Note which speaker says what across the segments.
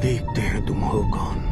Speaker 1: देखते हैं तुम हो कौन।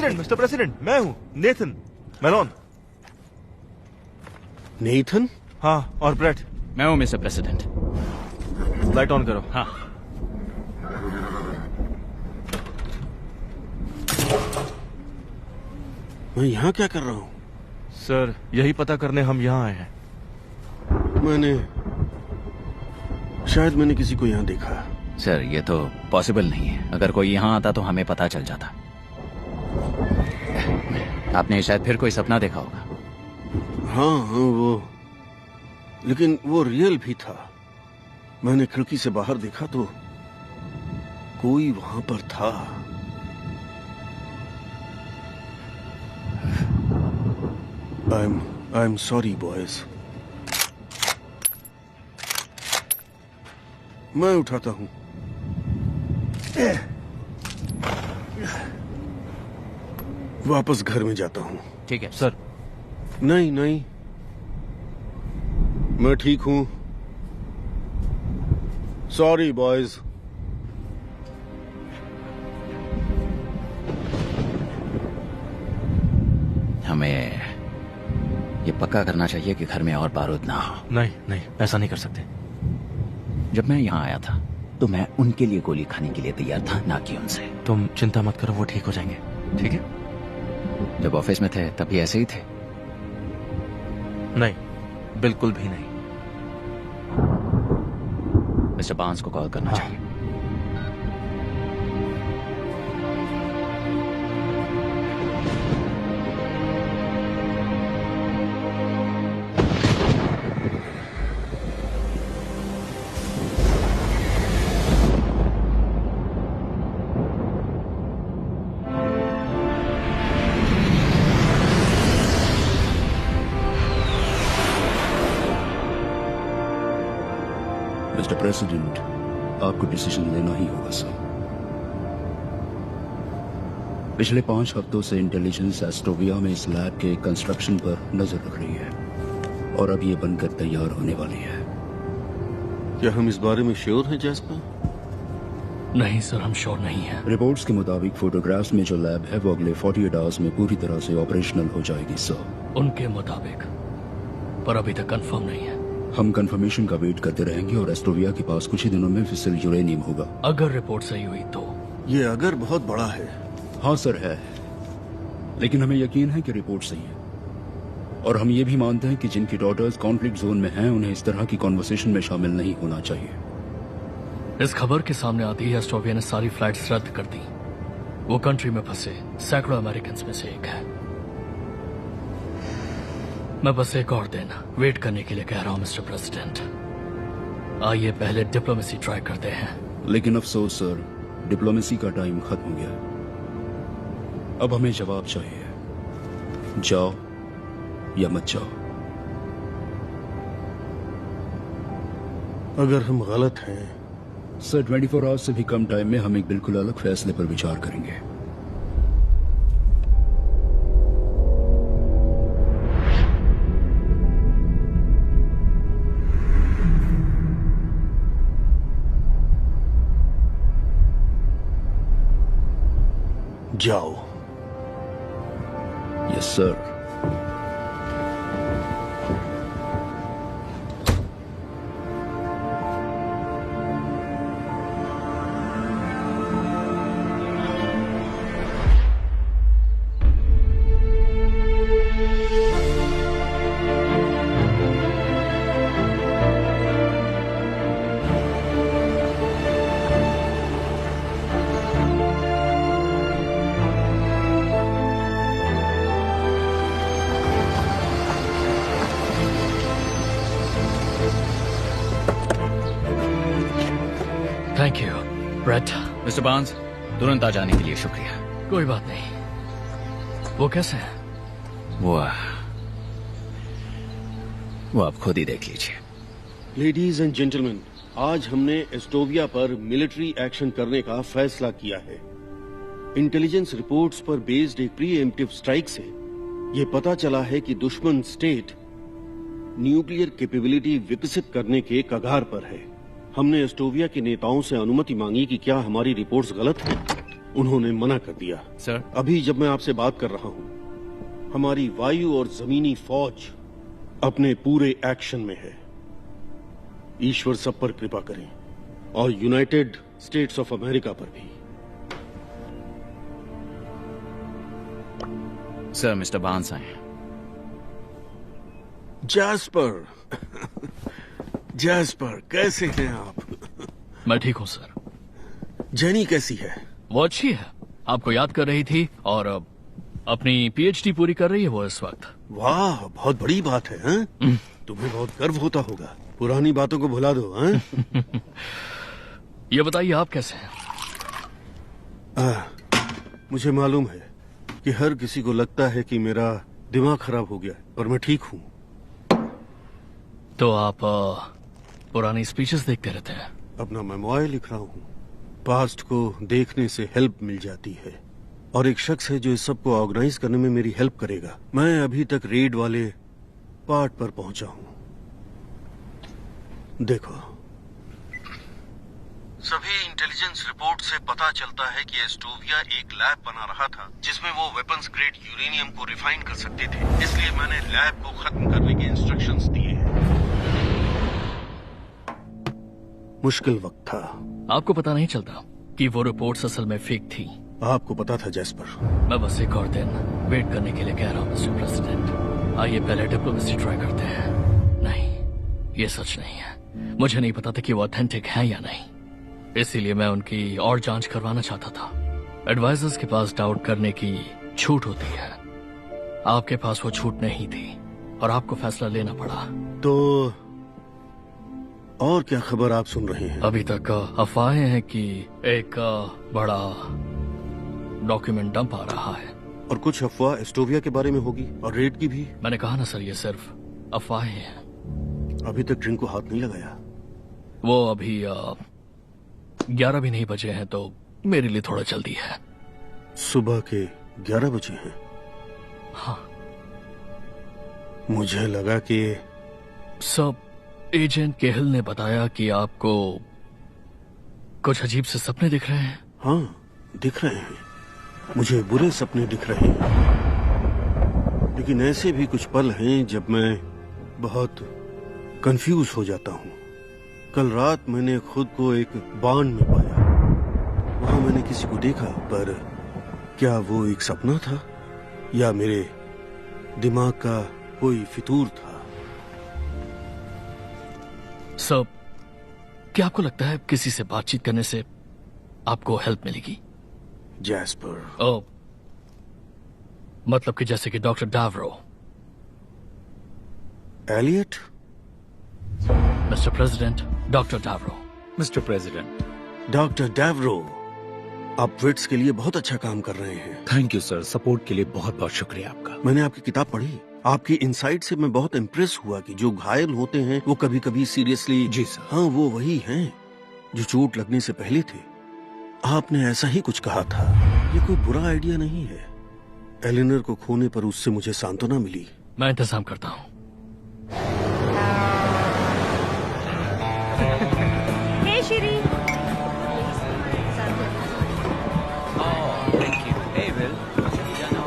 Speaker 2: मिस्टर प्रेसिडेंट, मैं हूँ नेथन मेलोन।
Speaker 1: नेथन?
Speaker 2: हाँ, और ब्रेट।
Speaker 3: मैं हूँ मिस्टर प्रेसिडेंट।
Speaker 2: लाइट ऑन करो।
Speaker 3: हाँ।
Speaker 1: मैं यहाँ क्या कर रहा हूँ?
Speaker 2: सर, यही पता करने हम यहाँ आए हैं।
Speaker 1: शायद मैंने किसी को यहाँ देखा।
Speaker 3: सर, ये तो पॉसिबल नहीं है। अगर कोई यहाँ आता तो हमें पता चल जाता। आपने शायद फिर कोई सपना देखा होगा।
Speaker 1: हाँ, लेकिन वो रियल भी था। मैंने खिड़की से बाहर देखा तो कोई वहां पर था। I am sorry boys. मैं उठाता हूं। वापस घर में जाता हूं।
Speaker 3: ठीक है
Speaker 2: सर।
Speaker 1: नहीं, मैं ठीक हूं। Sorry boys.
Speaker 3: हमें ये पक्का करना चाहिए कि घर में और बारूद ना हो।
Speaker 2: नहीं, ऐसा नहीं कर सकते।
Speaker 3: जब मैं यहाँ आया था तो मैं उनके लिए गोली खाने के लिए तैयार था, ना कि उनसे।
Speaker 2: तुम चिंता मत करो, वो ठीक हो जाएंगे। ठीक है?
Speaker 3: जब ऑफिस में थे तब भी ऐसे ही थे?
Speaker 2: नहीं, बिल्कुल भी नहीं।
Speaker 3: मिस्टर बार्न्स को कॉल करना चाहिए।
Speaker 4: मिस्टर प्रेसिडेंट, आपको डिसीजन लेना ही होगा सर। पिछले 5 हफ्तों से इंटेलिजेंस एस्ट्रोविया में इस लैब के कंस्ट्रक्शन पर नजर रख रही है और अब ये बनकर तैयार होने वाली है।
Speaker 1: क्या हम इस बारे में श्योर हैं जैस्पर?
Speaker 5: नहीं सर, हम श्योर नहीं हैं।
Speaker 4: रिपोर्ट्स के मुताबिक फोटोग्राफ्स में जो लैब है वो अगले 48 आवर्स में पूरी तरह से ऑपरेशनल हो जाएगी सर।
Speaker 5: उनके मुताबिक, पर अभी तक कंफर्म नहीं है।
Speaker 4: हम कंफर्मेशन का वेट करते रहेंगे और एस्ट्रोविया के पास कुछ ही दिनों में फिसल यूरेनियम होगा।
Speaker 5: अगर रिपोर्ट सही हुई तो?
Speaker 1: ये अगर बहुत बड़ा है।
Speaker 4: हाँ सर, है, लेकिन हमें यकीन है कि रिपोर्ट सही है। और हम ये भी मानते हैं कि जिनकी डॉटर्स कॉन्फ्लिक्ट जोन में हैं उन्हें इस तरह की कॉन्वर्सेशन में शामिल नहीं होना चाहिए।
Speaker 5: इस खबर के सामने आती ही एस्ट्रोविया ने सारी फ्लाइट्स रद्द कर दी। वो कंट्री में फंसे सैकड़ों अमेरिकन में से एक है। मैं बस एक और दिन वेट करने के लिए कह रहा हूं मिस्टर प्रेसिडेंट। आइए पहले डिप्लोमेसी ट्राई करते हैं।
Speaker 4: लेकिन अफसोस सर, डिप्लोमेसी का टाइम खत्म हो गया। अब हमें जवाब चाहिए, जाओ या मत जाओ।
Speaker 1: अगर हम गलत हैं
Speaker 4: सर 24 आवर्स से भी कम टाइम में हम एक बिल्कुल अलग फैसले पर विचार करेंगे।
Speaker 1: जाओ।
Speaker 4: Yes sir.
Speaker 5: Thank you Brett.
Speaker 3: Mister Barnes, तुरंत आ जाने के लिए शुक्रिया।
Speaker 5: कोई बात नहीं। वो कैसे है?
Speaker 3: वो आप खुद ही देख लीजिए।
Speaker 1: लेडीज एंड जेंटलमैन, आज हमने एस्टोविया पर मिलिट्री एक्शन करने का फैसला किया है। इंटेलिजेंस रिपोर्ट्स पर बेस्ड एक प्रीएम्प्टिव स्ट्राइक से ये पता चला है कि दुश्मन स्टेट न्यूक्लियर कैपेबिलिटी विकसित करने के कगार पर है। हमने एस्टोविया के नेताओं से अनुमति मांगी कि क्या हमारी रिपोर्ट्स गलत हैं। उन्होंने मना कर दिया।
Speaker 3: सर,
Speaker 1: अभी जब मैं आपसे बात कर रहा हूं, हमारी वायु और जमीनी फौज अपने पूरे एक्शन में है। ईश्वर सब पर कृपा करें, और यूनाइटेड स्टेट्स ऑफ अमेरिका पर भी।
Speaker 3: सर, मिस्टर बार्न्स आए।
Speaker 1: जैस्पर जैस्पर, कैसे हैं आप?
Speaker 5: मैं ठीक हूँ सर।
Speaker 1: जेनी कैसी है?
Speaker 5: वो अच्छी है, आपको याद कर रही थी और अपनी पीएचडी पूरी कर रही है वो इस वक्त।
Speaker 1: वाह, बहुत बड़ी बात है, हैं? तुम्हें बहुत गर्व होता होगा। पुरानी बातों को भुला दो, हैं?
Speaker 5: ये बताइए आप कैसे हैं?
Speaker 1: मुझे मालूम है कि हर किसी को लगता है कि मेरा दिमाग खराब हो गया, पर मैं ठीक हूँ।
Speaker 5: तो आप पुरानी स्पीचेस देखते रहते हैं?
Speaker 1: अपना मेमोयर लिख रहा हूँ। पास्ट को देखने से हेल्प मिल जाती है, और एक शख्स है जो इस सब को ऑर्गेनाइज करने में मेरी हेल्प करेगा। मैं अभी तक रेड वाले पार्ट पर पहुंचा हूँ। देखो, सभी इंटेलिजेंस रिपोर्ट से पता चलता है कि एस्टोविया एक लैब बना रहा था जिसमें वो वेपन्स ग्रेड यूरेनियम को रिफाइन कर सकते थे। इसलिए मैंने लैब को खत्म करने के इंस्ट्रक्शंस दिए हैं। मुश्किल वक्त था।
Speaker 5: आपको पता नहीं चलता कि वो रिपोर्ट्स असल में फेक थी?
Speaker 1: आपको पता था जैस्पर।
Speaker 5: मैं बस एक और दिन वेट करने के लिए कह रहा हूँ मिस्टर प्रेसिडेंट। आइए पहले डिप्लोमेसी ट्राई करते हैं। नहीं, ये सच नहीं है। मुझे नहीं पता था कि वो ऑथेंटिक है या नहीं, इसीलिए मैं उनकी और जांच करवाना चाहता था। एडवाइजर्स के पास डाउट करने की छूट होती है, आपके पास वो छूट नहीं थी और आपको फैसला लेना पड़ा।
Speaker 1: तो और क्या खबर आप सुन रहे हैं?
Speaker 5: अभी तक अफवाहें हैं कि एक बड़ा डॉक्यूमेंट डंप आ रहा है।
Speaker 1: और कुछ अफवाह एस्टोविया के बारे में होगी, और रेड की भी।
Speaker 5: मैंने कहा ना सर, ये सिर्फ अफवाहें हैं।
Speaker 1: अभी तक ड्रिंक को हाथ नहीं लगाया।
Speaker 5: वो अभी 11 भी नहीं बजे हैं, तो मेरे लिए थोड़ा जल्दी है।
Speaker 1: सुबह के 11 बजे हैं?
Speaker 5: हाँ।
Speaker 1: मुझे लगा कि
Speaker 5: सब एजेंट केहल ने बताया कि आपको कुछ अजीब से सपने दिख रहे हैं।
Speaker 1: हाँ, दिख रहे हैं। मुझे बुरे सपने दिख रहे हैं, लेकिन ऐसे भी कुछ पल हैं जब मैं बहुत कंफ्यूज हो जाता हूँ। कल रात मैंने खुद को एक बांध में पाया। वहां मैंने किसी को देखा, पर क्या वो एक सपना था या मेरे दिमाग का कोई फितूर था?
Speaker 5: सब, क्या आपको लगता है किसी से बातचीत करने से आपको हेल्प मिलेगी?
Speaker 1: जैस्पर।
Speaker 5: ओ, मतलब कि जैसे कि डॉक्टर डावरो।
Speaker 1: एलियट?
Speaker 5: मिस्टर प्रेसिडेंट, डॉक्टर डावरो।
Speaker 3: Mister president.
Speaker 1: डॉक्टर डावरो, आप ब्रिट्स के लिए बहुत अच्छा काम कर रहे हैं।
Speaker 3: थैंक यू सर, सपोर्ट के लिए बहुत बहुत शुक्रिया आपका।
Speaker 1: मैंने आपकी किताब पढ़ी, आपकी इनसाइट से मैं बहुत इम्प्रेस हुआ कि जो घायल होते हैं वो कभी कभी सीरियसली।
Speaker 3: जी सर।
Speaker 1: हाँ, वो वही हैं जो चोट लगने से पहले थे। आपने ऐसा ही कुछ कहा था। ये कोई बुरा आइडिया नहीं है। एलिनर को खोने पर उससे मुझे सांत्वना मिली।
Speaker 5: मैं इंतजाम करता हूँ।
Speaker 6: Hey Shri,
Speaker 7: thank you. Hey Will, जाना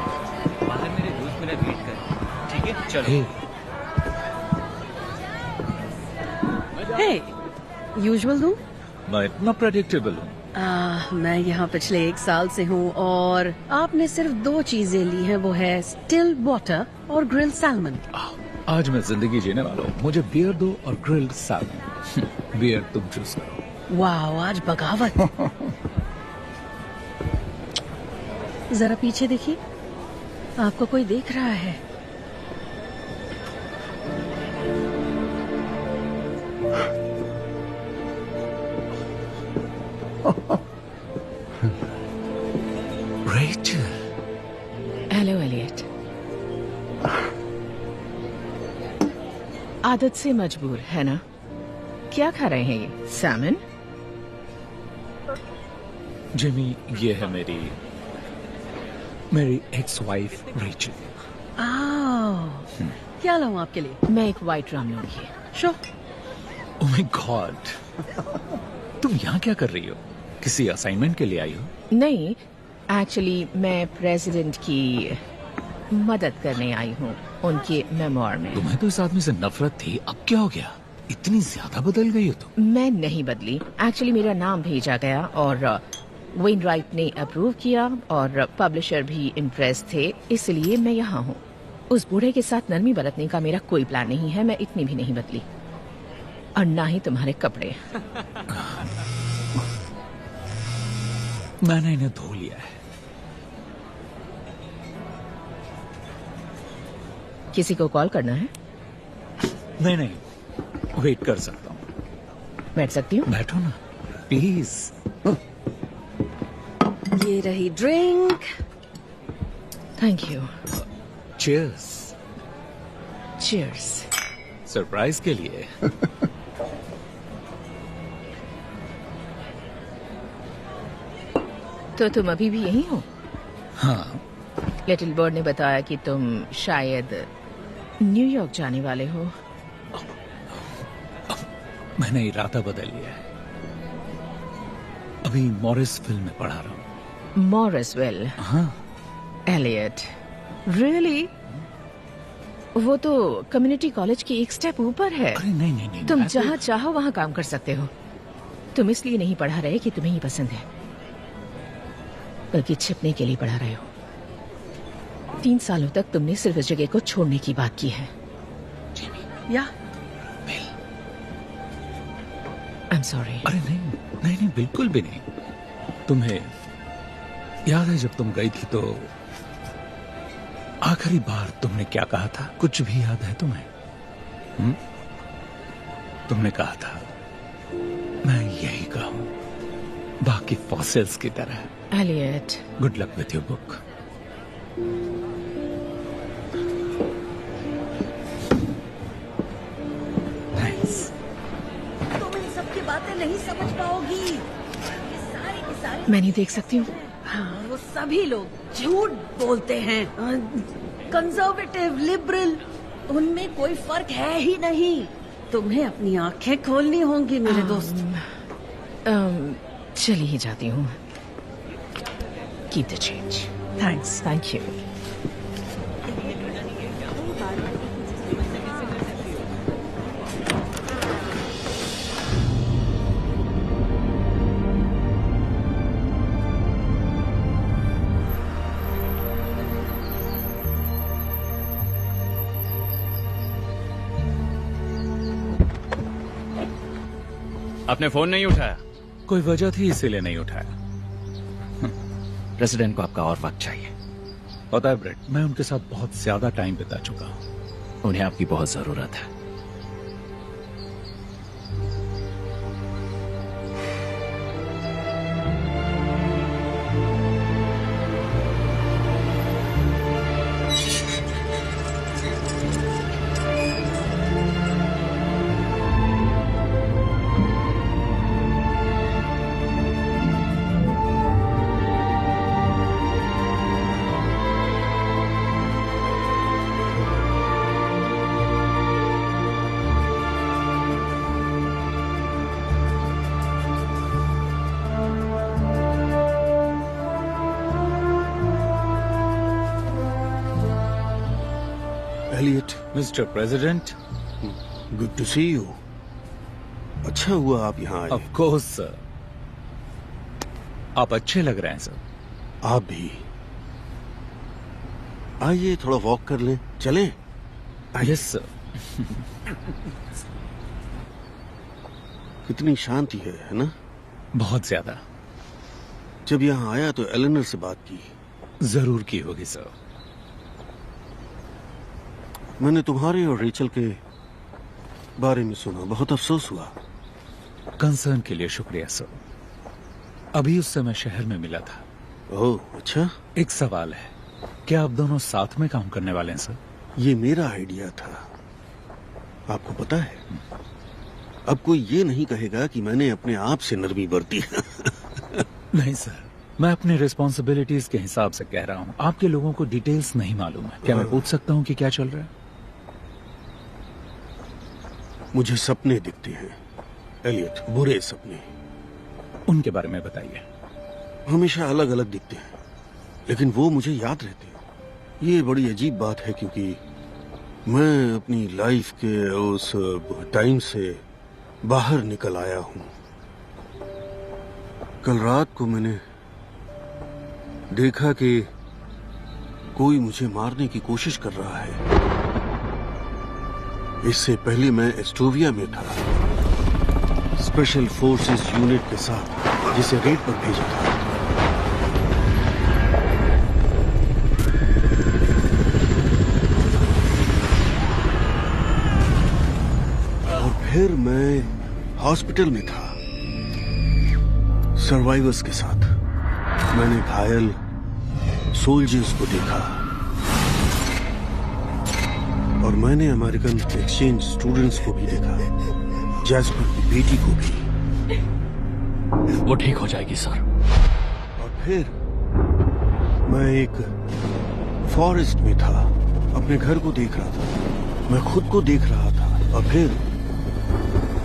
Speaker 7: बाहर मेरे दोस्त मेरा वेट कर, ठीक है? चलो।
Speaker 6: हे, यूजुअल दूं?
Speaker 3: मैं इतना प्रेडिक्टेबल हूँ।
Speaker 6: मैं यहाँ पिछले 1 साल से हूँ और आपने सिर्फ 2 चीजें ली हैं, वो है स्टिल वाटर और ग्रिल सैल्मन।
Speaker 3: आज मैं जिंदगी जीने वाला हूँ, मुझे बियर दो और ग्रिल्ड सैल्मन। बियर तुम चूज करो।
Speaker 6: वाह, आज बगावत। जरा पीछे देखिए, आपको कोई देख रहा है।
Speaker 3: रेचल।
Speaker 8: Hello Elliot. आदत से मजबूर है ना? क्या खा रहे हैं ये? सैमन?
Speaker 3: जिमी, ये है मेरी एक्स वाइफ रेचल।
Speaker 6: क्या लाऊं आपके लिए?
Speaker 8: मैं एक वाइट राम लूंगी।
Speaker 6: शो।
Speaker 3: ओह माय गॉड, तुम यहाँ क्या कर रही हो? किसी असाइनमेंट के लिए आई हो?
Speaker 8: नहीं, एक्चुअली मैं प्रेसिडेंट की मदद करने आई हूँ उनके मेमोर में।
Speaker 3: तुम्हें तो इस आदमी से नफरत थी, अब क्या हो गया? इतनी ज्यादा बदल गई हो तुम।
Speaker 8: मैं नहीं बदली। एक्चुअली मेरा नाम भेजा गया और वेन राइट ने अप्रूव किया और पब्लिशर भी इम्प्रेस थे, इसलिए मैं यहाँ हूँ। उस बूढ़े के साथ नरमी बरतने का मेरा कोई प्लान नहीं है। मैं इतनी भी नहीं बदली, और ना ही तुम्हारे कपड़े।
Speaker 3: मैंने इन्हें धो लिया है।
Speaker 8: किसी को कॉल करना है?
Speaker 3: नहीं, वेट कर सकता हूँ।
Speaker 8: बैठ सकती हूँ?
Speaker 3: बैठो ना प्लीज।
Speaker 6: ये रही drink.
Speaker 8: Thank you.
Speaker 3: Cheers.
Speaker 8: Cheers.
Speaker 3: Surprise के लिए।
Speaker 8: तो तुम अभी भी यही हो?
Speaker 3: हाँ।
Speaker 8: लिटिल बर्ड ने बताया कि तुम शायद न्यूयॉर्क जाने वाले हो।
Speaker 3: मैंने इरादा बदल लिया है। अभी मॉरिस फिल्म में पढ़ा रहा हूँ।
Speaker 8: मॉरिसवेल?
Speaker 3: हाँ।
Speaker 8: Elliot, really? वो तो कम्युनिटी कॉलेज की एक स्टेप ऊपर है।
Speaker 3: अरे नहीं,
Speaker 8: तुम जहाँ चाहो वहाँ काम कर सकते हो। तुम इसलिए नहीं पढ़ा रहे कि तुम्हें ही पसंद है, बल्कि छिपने के लिए पढ़ा रहे हो। 3 सालों तक तुमने सिर्फ इस जगह को छोड़ने की बात की है।
Speaker 6: या
Speaker 8: आई एम सॉरी।
Speaker 3: अरे नहीं, बिल्कुल भी नहीं। तुम्हें याद है जब तुम गई थी तो आखिरी बार तुमने क्या कहा था? कुछ भी याद है तुम्हें? तुमने कहा था मैं यही कहूं, बाकी फॉसिल्स की तरह।
Speaker 8: Elliot,
Speaker 3: good luck with your book. Thanks.
Speaker 6: तुम इन सब की बातें नहीं समझ पाओगी। ये सारे के सारे
Speaker 8: मैं नहीं देख सकती हूँ।
Speaker 6: हाँ, वो सभी लोग झूठ बोलते हैं। कंजर्वेटिव, लिबरल, उनमें कोई फर्क है ही नहीं। तुम्हें अपनी आंखें खोलनी होंगी मेरे दोस्त।
Speaker 8: चली ही जाती हूँ। Keep the change.
Speaker 6: Thanks.
Speaker 8: Thank you.
Speaker 7: आपने फोन नहीं उठाया?
Speaker 3: कोई वजह थी इसीलिए नहीं उठाया। प्रेसिडेंट को आपका और वक्त चाहिए। पता है ब्रेट, मैं उनके साथ बहुत ज्यादा टाइम बिता चुका हूँ।
Speaker 4: उन्हें आपकी बहुत जरूरत है।
Speaker 1: Elliot,
Speaker 3: mister president,
Speaker 1: good to see you. अच्छा हुआ आप यहाँ आए।
Speaker 3: ऑफ कोर्स सर, आप अच्छे लग रहे हैं सर।
Speaker 1: आप भी। आइए थोड़ा वॉक कर लें, चलें?
Speaker 3: Yes sir.
Speaker 1: कितनी शांति है ना?
Speaker 3: बहुत ज्यादा।
Speaker 1: जब यहाँ आया तो एलेनर से बात की।
Speaker 3: जरूर की होगी सर।
Speaker 1: मैंने तुम्हारे और रेचल के बारे में सुना, बहुत अफसोस हुआ।
Speaker 3: कंसर्न के लिए शुक्रिया सर। अभी उससे मैं शहर में मिला था।
Speaker 1: ओह अच्छा।
Speaker 3: एक सवाल है, क्या आप दोनों साथ में काम करने वाले हैं सर?
Speaker 1: ये मेरा आइडिया था, आपको पता है। अब कोई ये नहीं कहेगा कि मैंने अपने आप से नरमी बरती।
Speaker 3: नहीं सर, मैं अपनी रिस्पॉन्सिबिलिटीज के हिसाब से कह रहा हूँ। आपके लोगों को डिटेल्स नहीं मालूम है। क्या मैं पूछ सकता हूँ कि क्या चल रहा है?
Speaker 1: मुझे सपने दिखते हैं एलियट, बुरे सपने।
Speaker 3: उनके बारे में बताइए।
Speaker 1: हमेशा अलग अलग दिखते हैं, लेकिन वो मुझे याद रहते हैं। ये बड़ी अजीब बात है, क्योंकि मैं अपनी लाइफ के उस टाइम से बाहर निकल आया हूं। कल रात को मैंने देखा कि कोई मुझे मारने की कोशिश कर रहा है। इससे पहले मैं एस्टोविया में था, स्पेशल फोर्सेस यूनिट के साथ, जिसे रेड पर भेजा था। और फिर मैं हॉस्पिटल में था, सर्वाइवर्स के साथ। मैंने घायल सोल्जर्स को देखा, और मैंने अमेरिकन एक्सचेंज स्टूडेंट्स को भी देखा, जैस्पर की बेटी को भी।
Speaker 5: वो ठीक हो जाएगी सर।
Speaker 1: और फिर मैं एक फॉरेस्ट में था, अपने घर को देख रहा था, मैं खुद को देख रहा था, और फिर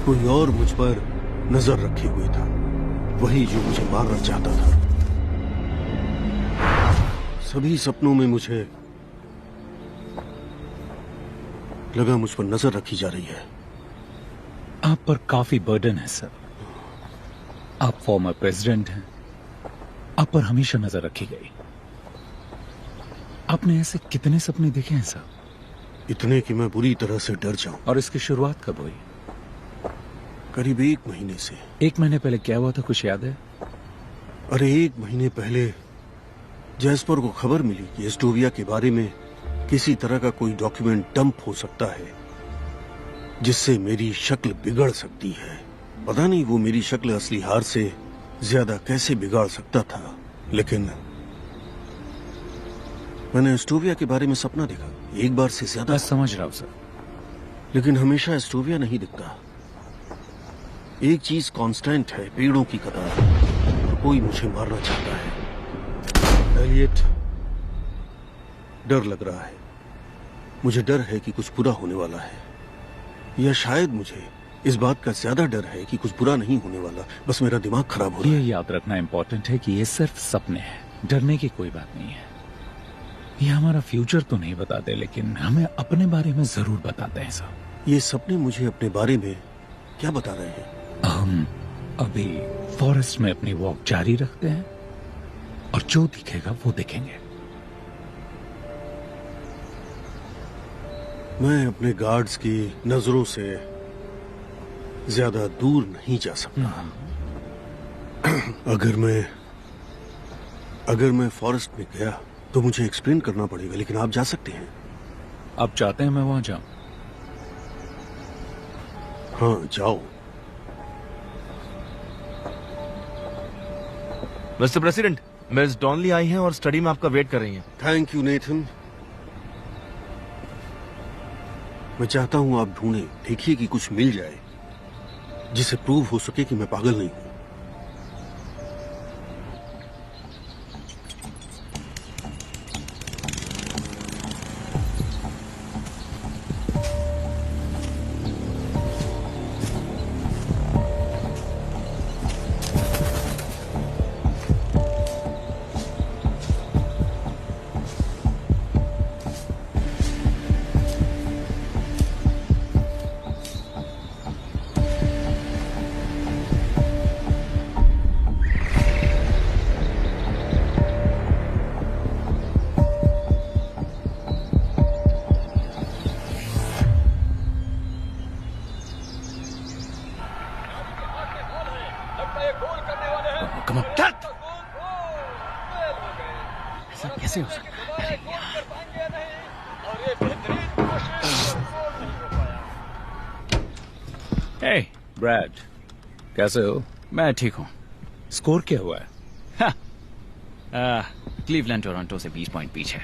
Speaker 1: कोई और मुझ पर नजर रखे हुए था, वही जो मुझे मारना चाहता था। सभी सपनों में मुझे लगा मुझ पर नजर रखी जा रही है।
Speaker 3: आप पर काफी बर्डन है सर। आप फॉर्मर प्रेसिडेंट हैं, आप पर हमेशा नजर रखी गई। आपने ऐसे कितने सपने देखे हैं सर?
Speaker 1: इतने कि मैं बुरी तरह से डर जाऊं।
Speaker 3: और इसकी शुरुआत कब हुई?
Speaker 1: करीब 1 महीने से।
Speaker 3: 1 महीने पहले क्या हुआ था, कुछ याद है?
Speaker 1: अरे 1 महीने पहले जैस्पर को खबर मिली कि एस्टोविया के बारे में किसी तरह का कोई डॉक्यूमेंट डंप हो सकता है, जिससे मेरी शक्ल बिगड़ सकती है। पता नहीं वो मेरी शक्ल असली हार से ज्यादा कैसे बिगाड़ सकता था, लेकिन मैंने एस्टोविया के बारे में सपना देखा, एक बार से ज्यादा।
Speaker 3: मैं समझ रहा हूं सर,
Speaker 1: लेकिन हमेशा एस्टोविया नहीं दिखता। एक चीज कांस्टेंट है, पेड़ों की कतार। कोई मुझे मारना चाहता है। एलियट, डर लग रहा है। मुझे डर है कि कुछ बुरा होने वाला है, या शायद मुझे इस बात का ज्यादा डर है कि कुछ बुरा नहीं होने वाला, बस मेरा दिमाग खराब हो रहा
Speaker 3: ये
Speaker 1: है।
Speaker 3: याद रखना इम्पोर्टेंट है कि ये सिर्फ सपने हैं, डरने की कोई बात नहीं है। ये हमारा फ्यूचर तो नहीं बताते, लेकिन हमें अपने बारे में जरूर बताते हैं सर।
Speaker 1: ये सपने मुझे अपने बारे में क्या बता रहे हैं?
Speaker 3: हम अभी फॉरेस्ट में अपनी वॉक जारी रखते हैं, और जो दिखेगा वो देखेंगे।
Speaker 1: मैं अपने गार्ड्स की नजरों से ज्यादा दूर नहीं जा सकता। अगर मैं फॉरेस्ट में गया तो मुझे एक्सप्लेन करना पड़ेगा, लेकिन आप जा सकते हैं।
Speaker 3: आप चाहते हैं मैं वहां जाऊं?
Speaker 1: हाँ, जाओ।
Speaker 2: मिस्टर प्रेसिडेंट, मिस डॉनली आई हैं और स्टडी में आपका वेट कर रही हैं।
Speaker 1: Thank you Nathan. मैं चाहता हूं आप ढूंढें, देखिए कि कुछ मिल जाए जिसे प्रूव हो सके कि मैं पागल नहीं हूं।
Speaker 5: कम ऑन, ऐसा कैसे हो सकता है? अरे यार।
Speaker 3: हे ब्रैड, कैसे हो?
Speaker 5: मैं ठीक हूँ।
Speaker 3: स्कोर क्या हुआ है?
Speaker 5: क्लीवलैंड टोरंटो से 20 पॉइंट पीछे।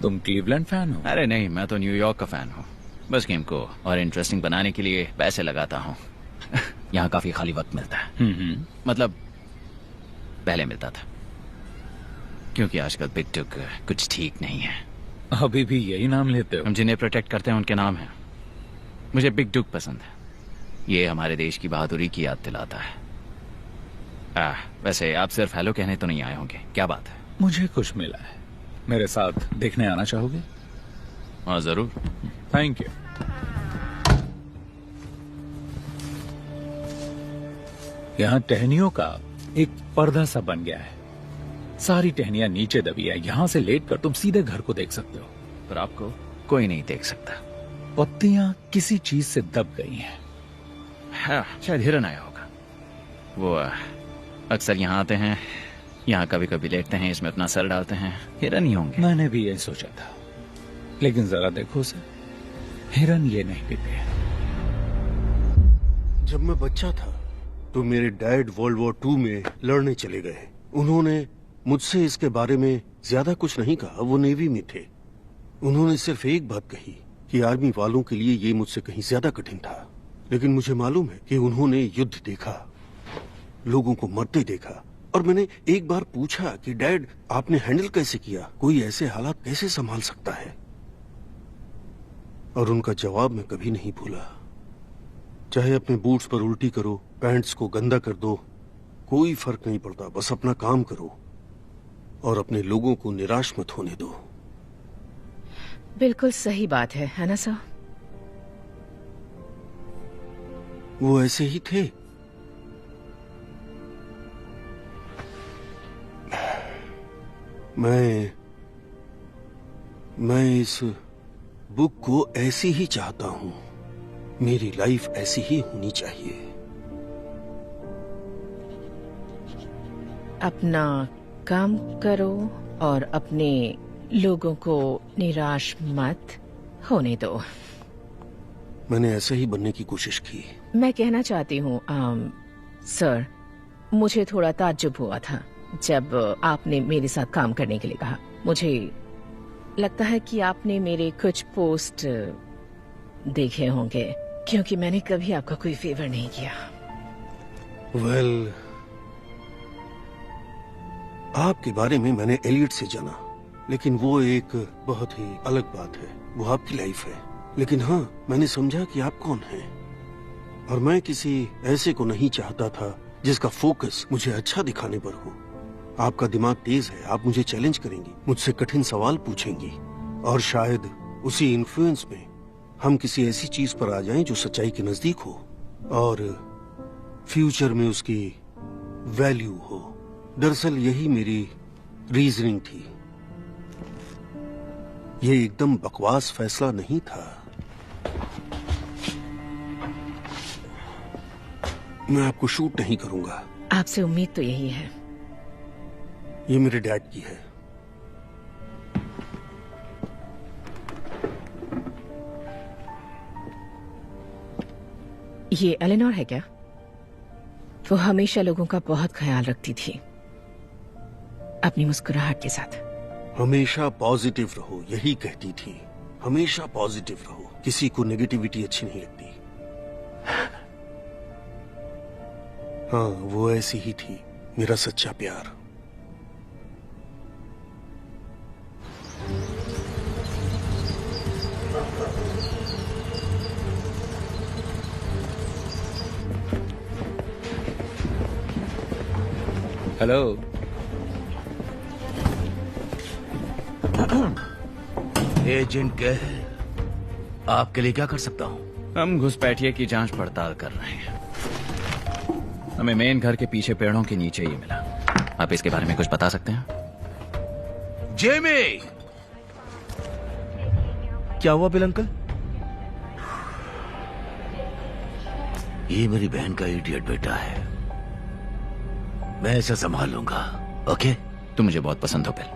Speaker 3: तुम क्लीवलैंड फैन हो?
Speaker 5: अरे नहीं, मैं तो न्यूयॉर्क का फैन हूँ। बस गेम को और इंटरेस्टिंग बनाने के लिए पैसे लगाता हूँ। यहाँ काफी खाली वक्त मिलता है। मतलब पहले मिलता था, क्योंकि आजकल बिग डुक कुछ ठीक नहीं है।
Speaker 3: अभी भी यही नाम लेते हो?
Speaker 5: हम जिन्हें प्रोटेक्ट करते हैं उनके नाम है। मुझे बिग डुक पसंद है। ये हमारे देश की बहादुरी की याद दिलाता है। वैसे आप सिर्फ हेलो कहने तो नहीं आए होंगे, क्या बात है?
Speaker 3: मुझे कुछ मिला है, मेरे साथ देखने आना चाहोगे?
Speaker 5: हाँ जरूर।
Speaker 3: Thank you. यहाँ टहनियों का एक पर्दा सा बन गया है। सारी टहनियां नीचे दबी है। यहाँ से लेटकर तुम सीधे घर को देख सकते हो,
Speaker 5: पर आपको कोई नहीं देख सकता।
Speaker 3: पत्तियां किसी चीज से दब गई हैं।
Speaker 5: हाँ, शायद हिरन आया होगा। वो अक्सर यहाँ आते हैं, यहाँ कभी कभी लेटते हैं, इसमें अपना सर डालते हैं। हिरन ही होंगे।
Speaker 3: मैंने भी यही सोचा था, लेकिन जरा देखो उसे, हिरन ये नहीं पीते।
Speaker 1: जब मैं बच्चा था तो मेरे डैड वर्ल्ड वॉर 2 में लड़ने चले गए। उन्होंने मुझसे इसके बारे में ज्यादा कुछ नहीं कहा, वो नेवी में थे। उन्होंने सिर्फ एक बात कही कि आर्मी वालों के लिए ये मुझसे कहीं ज्यादा कठिन था। लेकिन मुझे मालूम है कि उन्होंने युद्ध देखा, लोगों को मरते देखा। और मैंने एक बार पूछा कि डैड, आपने हैंडल कैसे किया? कोई ऐसे हालात कैसे संभाल सकता है? और उनका जवाब मैं कभी नहीं भूला। चाहे अपने बूट्स पर उल्टी करो, पैंट्स को गंदा कर दो, कोई फर्क नहीं पड़ता। बस अपना काम करो और अपने लोगों को निराश मत होने दो।
Speaker 8: बिल्कुल सही बात है ना सर?
Speaker 1: वो ऐसे ही थे। मैं इस बुक को ऐसी ही चाहता हूं। मेरी लाइफ ऐसी ही होनी चाहिए।
Speaker 8: अपना काम करो और अपने लोगों को निराश मत होने दो।
Speaker 1: मैंने ऐसे ही बनने की कोशिश की।
Speaker 8: मैं कहना चाहती हूँ सर, मुझे थोड़ा ताज्जुब हुआ था जब आपने मेरे साथ काम करने के लिए कहा। मुझे लगता है कि आपने मेरे कुछ पोस्ट देखे होंगे, क्योंकि मैंने कभी आपका कोई फेवर नहीं किया।
Speaker 1: वेल, आपके बारे में मैंने एलियट से जाना, लेकिन वो एक बहुत ही अलग बात है। वो आपकी लाइफ है। लेकिन हाँ, मैंने समझा कि आप कौन हैं। और मैं किसी ऐसे को नहीं चाहता था जिसका फोकस मुझे अच्छा दिखाने पर हो। आपका दिमाग तेज है, आप मुझे चैलेंज करेंगी, मुझसे कठिन सवाल पूछेंगी, और शायद उसी इन्फ्लुएंस में हम किसी ऐसी चीज पर आ जाएं जो सच्चाई के नजदीक हो और फ्यूचर में उसकी वैल्यू हो। दरअसल यही मेरी रीजनिंग थी। ये एकदम बकवास फैसला नहीं था। मैं आपको शूट नहीं करूंगा।
Speaker 8: आपसे उम्मीद तो यही है।
Speaker 1: ये मेरे डैड की है।
Speaker 8: ये एलेनोर है क्या? वो हमेशा लोगों का बहुत ख्याल रखती थी, अपनी मुस्कुराहट के साथ।
Speaker 1: हमेशा पॉजिटिव रहो, यही कहती थी। हमेशा पॉजिटिव रहो, किसी को नेगेटिविटी अच्छी नहीं लगती। हाँ, वो ऐसी ही थी, मेरा सच्चा प्यार।
Speaker 3: हेलो।
Speaker 9: एजेंट के आपके लिए क्या कर सकता हूँ?
Speaker 5: हम घुसपैठिए की जांच पड़ताल कर रहे हैं। हमें मेन घर के पीछे पेड़ों के नीचे ही मिला। आप इसके बारे में कुछ बता सकते हैं?
Speaker 9: जेमी!
Speaker 2: क्या हुआ बिल अंकल?
Speaker 9: ये मेरी बहन का इडियट बेटा है। मैं इसे संभाल लूंगा। ओके?
Speaker 3: तुम मुझे बहुत पसंद हो बिल,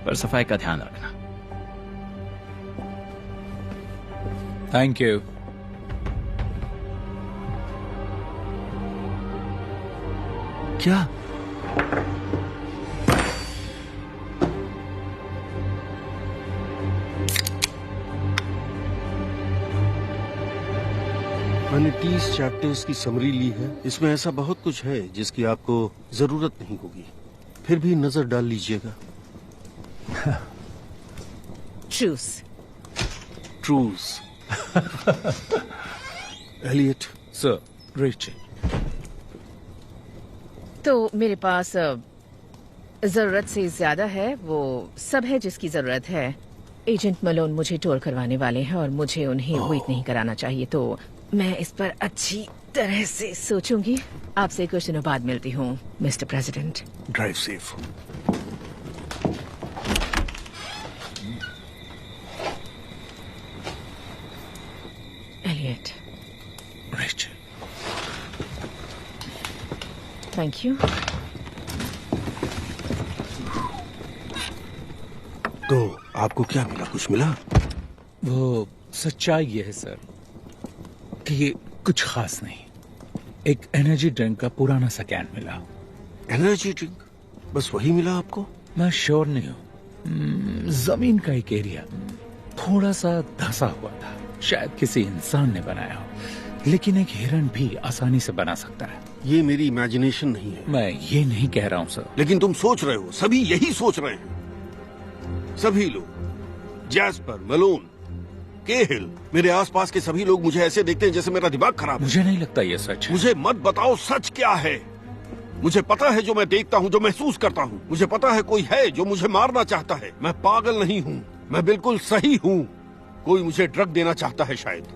Speaker 3: पर सफाई का ध्यान रखना। Thank you.
Speaker 9: क्या?
Speaker 1: मैंने 30 चैप्टर्स की समरी ली है। इसमें ऐसा बहुत कुछ है जिसकी आपको जरूरत नहीं होगी, फिर भी नजर डाल लीजिएगा।
Speaker 8: Truce.
Speaker 1: Truce. Elliot.
Speaker 3: Sir, Rachel.
Speaker 8: तो मेरे पास जरूरत से ज्यादा है, वो सब है जिसकी जरूरत है। एजेंट मलोन मुझे टोर करवाने वाले हैं और मुझे उन्हें वेट नहीं कराना चाहिए, तो मैं इस पर अच्छी तरह से सोचूंगी। आपसे कुछ दिनों बाद मिलती हूँ, mister president.
Speaker 1: Drive safe.
Speaker 8: Elliot.
Speaker 3: Rachel.
Speaker 8: Thank you.
Speaker 1: तो आपको क्या मिला? कुछ मिला?
Speaker 3: वो सच्चाई ये है सर कि ये कुछ खास नहीं। एक एनर्जी ड्रिंक का पुराना सा कैन मिला।
Speaker 1: Energy drink? बस वही मिला आपको?
Speaker 3: मैं श्योर नहीं हूँ। जमीन का एक एरिया थोड़ा सा धंसा हुआ था, शायद किसी इंसान ने बनाया हो, लेकिन एक हिरन भी आसानी से बना सकता है।
Speaker 1: ये मेरी इमेजिनेशन नहीं है।
Speaker 3: मैं ये नहीं कह रहा हूँ सर।
Speaker 1: लेकिन तुम सोच रहे हो, सभी यही सोच रहे हैं। सभी लोग, जैस्पर, मलोन, केहिल, मेरे आसपास के सभी लोग मुझे ऐसे देखते हैं जैसे मेरा दिमाग खराब है।
Speaker 3: मुझे नहीं लगता ये सच है।
Speaker 1: मुझे मत बताओ सच क्या है। मुझे पता है जो मैं देखता हूँ, जो महसूस करता हूँ। मुझे पता है कोई है जो मुझे मारना चाहता है। मैं पागल नहीं हूँ, मैं बिल्कुल सही हूँ। कोई मुझे ड्रग देना चाहता है शायद।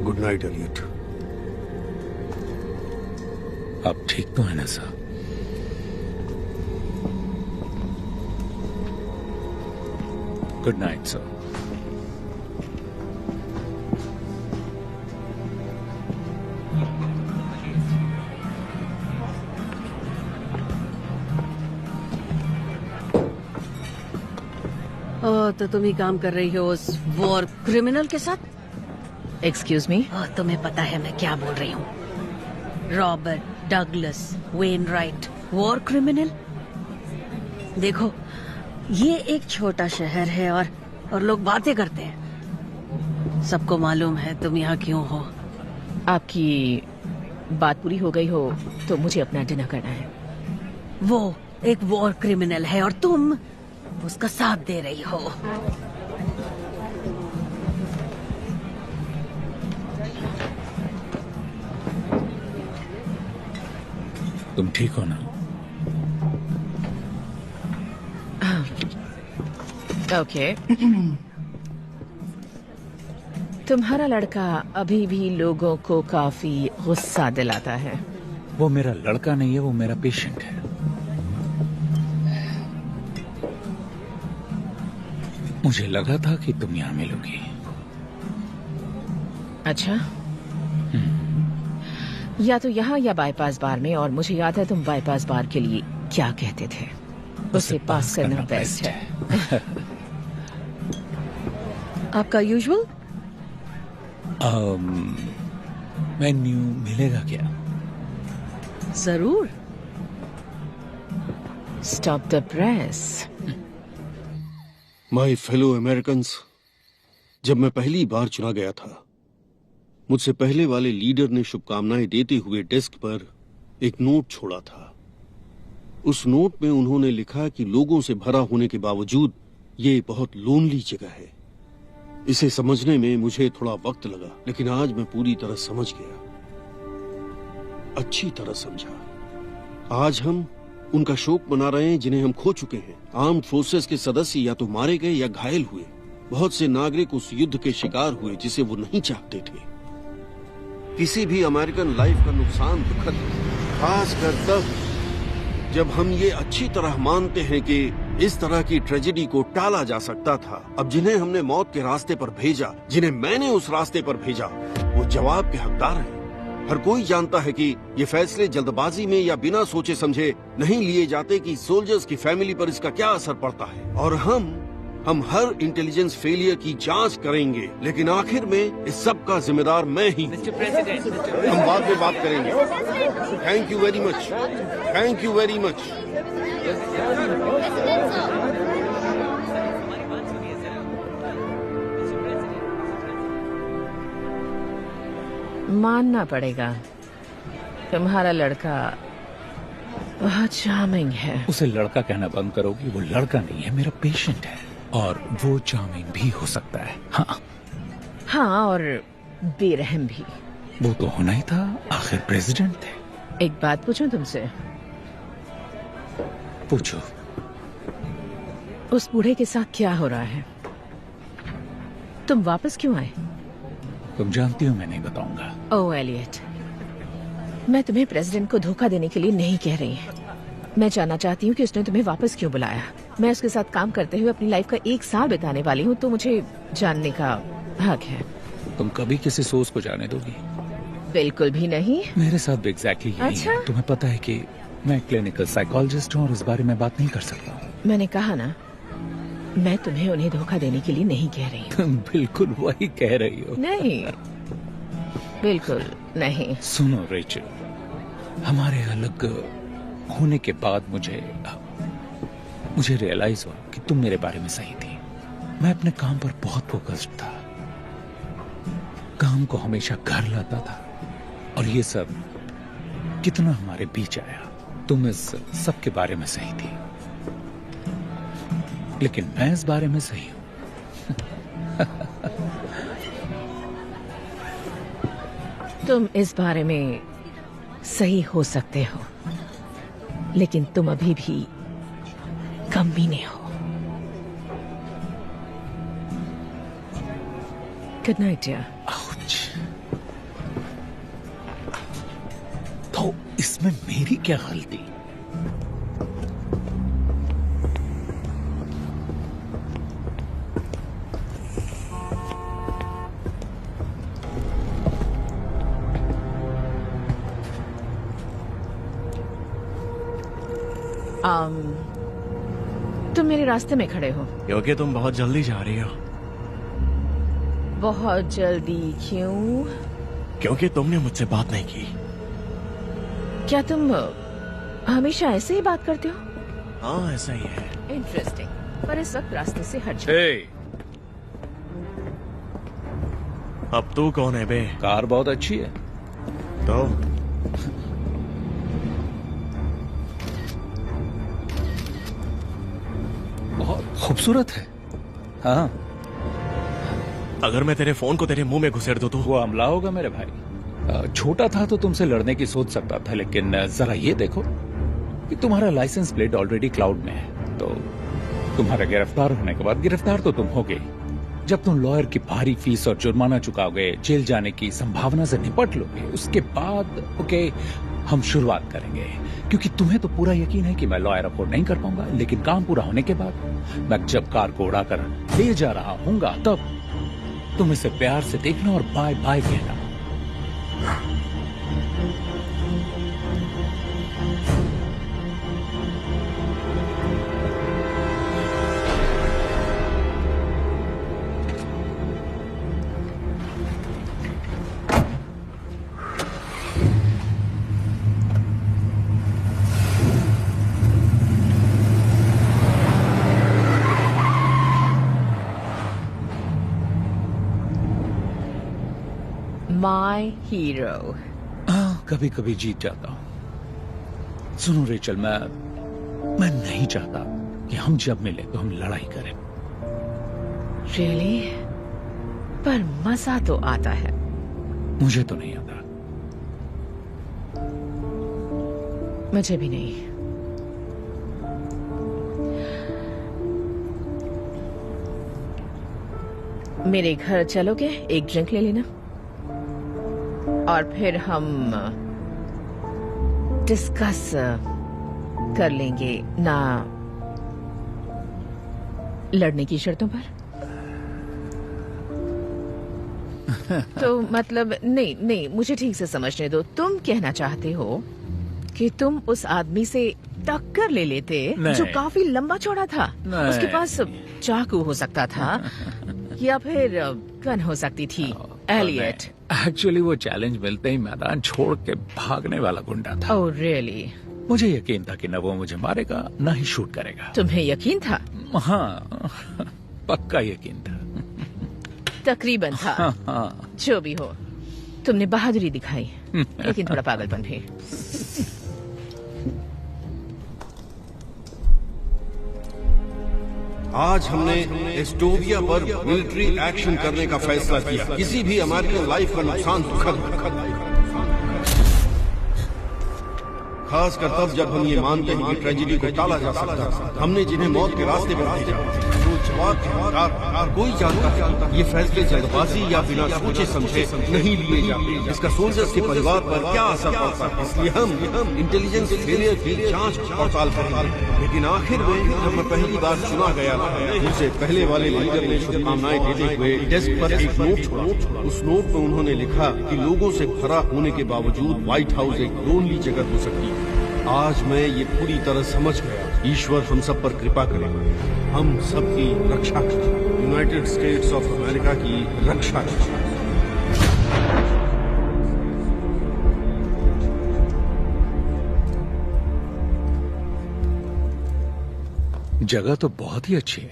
Speaker 1: Good night Elliot.
Speaker 3: अब ठीक तो है ना सर? Good night sir.
Speaker 6: तो तुम ही काम कर रही हो उस वॉर क्रिमिनल के साथ?
Speaker 8: Excuse me.
Speaker 6: तुम्हें पता है मैं क्या बोल रही हूँ? Robert Douglas Wainwright, war criminal. देखो, ये एक छोटा शहर है और लोग बातें करते हैं। सबको मालूम है तुम यहाँ क्यों हो।
Speaker 8: आपकी बात पूरी हो गई हो तो मुझे अपना डिनर करना है।
Speaker 6: वो एक वॉर क्रिमिनल है और तुम उसका साथ दे रही हो।
Speaker 3: तुम ठीक हो ना?
Speaker 8: ओके। तुम्हारा लड़का अभी भी लोगों को काफी गुस्सा दिलाता है।
Speaker 3: वो मेरा लड़का नहीं है, वो मेरा पेशेंट है। मुझे लगा था कि तुम यहाँ मिलोगी।
Speaker 8: अच्छा, या तो यहाँ या बाईपास बार में। और मुझे याद है तुम बाईपास बार के लिए क्या कहते थे, उसे पास करना बेस्ट है।
Speaker 6: आपका यूजुअल
Speaker 3: मेन्यू मिलेगा क्या?
Speaker 6: जरूर।
Speaker 8: Stop the press.
Speaker 1: My fellow Americans, जब मैं पहली बार चुना गया था, मुझसे पहले वाले लीडर ने शुभकामनाएं देते हुए डेस्क पर एक नोट छोड़ा था। उस नोट में उन्होंने लिखा कि लोगों से भरा होने के बावजूद ये बहुत लोनली जगह है। इसे समझने में मुझे थोड़ा वक्त लगा, लेकिन आज मैं पूरी तरह समझ गया, अच्छी तरह समझा। आज हम उनका शोक मना रहे हैं जिन्हें हम खो चुके हैं। आर्म्ड फोर्सेस के सदस्य या तो मारे गए या घायल हुए। बहुत से नागरिक उस युद्ध के शिकार हुए जिसे वो नहीं चाहते थे। किसी भी अमेरिकन लाइफ का नुकसान दुखद है, खासकर तब जब हम ये अच्छी तरह मानते हैं कि इस तरह की ट्रेजेडी को टाला जा सकता था। अब जिन्हें हमने मौत के रास्ते पर भेजा, जिन्हें मैंने उस रास्ते पर भेजा, वो जवाब के हकदार हैं। हर कोई जानता है कि ये फैसले जल्दबाजी में या बिना सोचे समझे नहीं लिए जाते कि सोल्जर्स की फैमिली पर इसका क्या असर पड़ता है। और हम हर इंटेलिजेंस फेलियर की जांच करेंगे, लेकिन आखिर में इस सब का जिम्मेदार मैं ही हूँ। हम बाद में बात करेंगे। Thank you very much, thank you very much.
Speaker 8: मानना पड़ेगा, तुम्हारा लड़का बहुत चार्मिंग है।
Speaker 3: उसे लड़का कहना बंद करोगी? वो लड़का नहीं है, मेरा पेशेंट है, और वो चार्मिंग भी हो सकता है।
Speaker 8: हाँ, और बेरहम भी।
Speaker 3: वो तो होना ही था, आखिर प्रेसिडेंट थे।
Speaker 8: एक बात पूछूं तुमसे?
Speaker 3: पूछो।
Speaker 8: उस बूढ़े के साथ क्या हो रहा है? तुम वापस क्यों आए?
Speaker 3: तुम जानती हो मैं नहीं बताऊंगा।
Speaker 8: ओह एलियट, मैं तुम्हें प्रेसिडेंट को धोखा देने के लिए नहीं कह रही। मैं जानना चाहती हूँ कि उसने तुम्हें वापस क्यों बुलाया। मैं उसके साथ काम करते हुए अपनी लाइफ का 1 साल बिताने वाली हूँ, तो मुझे जानने का हक है।
Speaker 3: तुम कभी किसी सोच को जाने दोगी?
Speaker 8: बिल्कुल भी नहीं।
Speaker 3: मेरे साथ भी एग्जैक्टली यही
Speaker 8: अच्छा?
Speaker 3: है। तुम्हें पता है कि मैं क्लिनिकल साइकोलॉजिस्ट हूँ और इस बारे में बात नहीं कर सकता हूँ।
Speaker 8: मैंने कहा ना, मैं तुम्हें उन्हें धोखा देने के लिए नहीं कह रही हूँ।
Speaker 3: तुम बिल्कुल वही कह रही हो।
Speaker 8: नहीं, बिल्कुल नहीं।
Speaker 3: सुनो रेचल, हमारे अलग होने के बाद मुझे रियलाइज हुआ कि तुम मेरे बारे में सही थी। मैं अपने काम पर बहुत फोकस्ड था, काम को हमेशा घर लाता था, और ये सब कितना हमारे बीच आया। तुम इस सब के बारे में सही थी, लेकिन मैं इस बारे में सही हूं।
Speaker 8: तुम इस बारे में सही हो सकते हो, लेकिन तुम अभी भी कमीने हो। Good night dear.
Speaker 3: तो इसमें मेरी क्या गलती?
Speaker 8: तुम मेरे रास्ते में खड़े हो
Speaker 10: क्योंकि तुम बहुत जल्दी जा रही हो।
Speaker 8: बहुत जल्दी क्यों?
Speaker 10: क्योंकि तुमने मुझसे बात नहीं की।
Speaker 8: क्या तुम हमेशा ऐसे ही बात करते हो?
Speaker 10: हाँ, ऐसा ही है।
Speaker 8: इंटरेस्टिंग, पर इस वक्त रास्ते से हट जाओ।
Speaker 10: अब तू कौन है बे?
Speaker 3: कार बहुत अच्छी है।
Speaker 10: तो
Speaker 3: बहुत खूबसूरत है। हाँ,
Speaker 10: अगर मैं तेरे फोन को तेरे मुंह में घुसेड़ दूं तो?
Speaker 3: वो हमला होगा मेरे भाई। छोटा था तो तुमसे लड़ने की सोच सकता था, लेकिन जरा ये देखो कि तुम्हारा लाइसेंस प्लेट ऑलरेडी क्लाउड में है। तो तुम्हारा गिरफ्तार होने के बाद, गिरफ्तार तो तुम होगे, जब तुम लॉयर की भारी फीस और जुर्माना चुकाओगे, जेल जाने की संभावना से निपट लोगे, उसके बाद ओके हम शुरुआत करेंगे। क्योंकि तुम्हें तो पूरा यकीन है कि मैं लॉयर अफोर्ड नहीं कर पाऊंगा, लेकिन काम पूरा होने के बाद मैं जब कार को उड़ाकर ले जा रहा हूंगा, तब तुम इसे प्यार से देखना और बाय बाय कहना।
Speaker 8: My hero.
Speaker 3: कभी कभी जीत जाता हूं। सुनो रेचल, मैं नहीं चाहता कि हम जब मिले तो हम लड़ाई करें।
Speaker 8: रियली? पर मजा तो आता है।
Speaker 3: मुझे तो नहीं आता।
Speaker 8: मुझे भी नहीं। मेरे घर चलोगे? एक ड्रिंक ले लेना और फिर हम डिस्कस कर लेंगे ना लड़ने की शर्तों पर? तो मतलब नहीं, मुझे ठीक से समझने दो। तुम कहना चाहते हो कि तुम उस आदमी से टक्कर ले लेते जो काफी लंबा चौड़ा था? उसके पास चाकू हो सकता था या फिर गन हो सकती थी। एलियट
Speaker 3: एक्चुअली वो चैलेंज मिलते ही मैदान छोड़ के भागने वाला गुंडा था।
Speaker 8: Oh really?
Speaker 3: मुझे यकीन था कि न वो मुझे मारेगा न ही शूट करेगा।
Speaker 8: तुम्हें यकीन था?
Speaker 3: हाँ, पक्का यकीन था।
Speaker 8: तकरीबन था।
Speaker 3: हाँ।
Speaker 8: जो भी हो, तुमने बहादुरी दिखाई, लेकिन थोड़ा पागलपन भी।
Speaker 1: आज हमने एस्टोविया पर मिलिट्री एक्शन करने का फैसला किया। किसी भी अमेरिकन लाइफ का नुकसान दुखद, खासकर तब जब हम ये मानते हैं कि ट्रेजेडी को टाला जा सकता है। हमने जिन्हें मौत के रास्ते पर भेजा, वो जवाब कोई जानता है। ये फैसले जल्दबाजी या बिना सोचे समझे नहीं लिए जाते। इसका सोल्जर्स के परिवार पर क्या असर पड़ता है, इसलिए हम इंटेलिजेंस फेलियर की जांच पड़ताल करेंगे। लेकिन आखिर में जब मैं पहली बार चुना गया, मुझसे पहले वाले लीडर ने शुभकामनाएं देते हुए डेस्क पर एक नोट छोड़ा। उस नोट में उन्होंने लिखा कि लोगों से भरा होने के बावजूद व्हाइट हाउस एक लोनली जगह हो सकती है। आज मैं ये पूरी तरह समझ गया। ईश्वर हम सब पर कृपा करे, हम सबकी रक्षा करे, यूनाइटेड स्टेट्स ऑफ अमेरिका की रक्षा करे।
Speaker 3: जगह तो बहुत ही अच्छी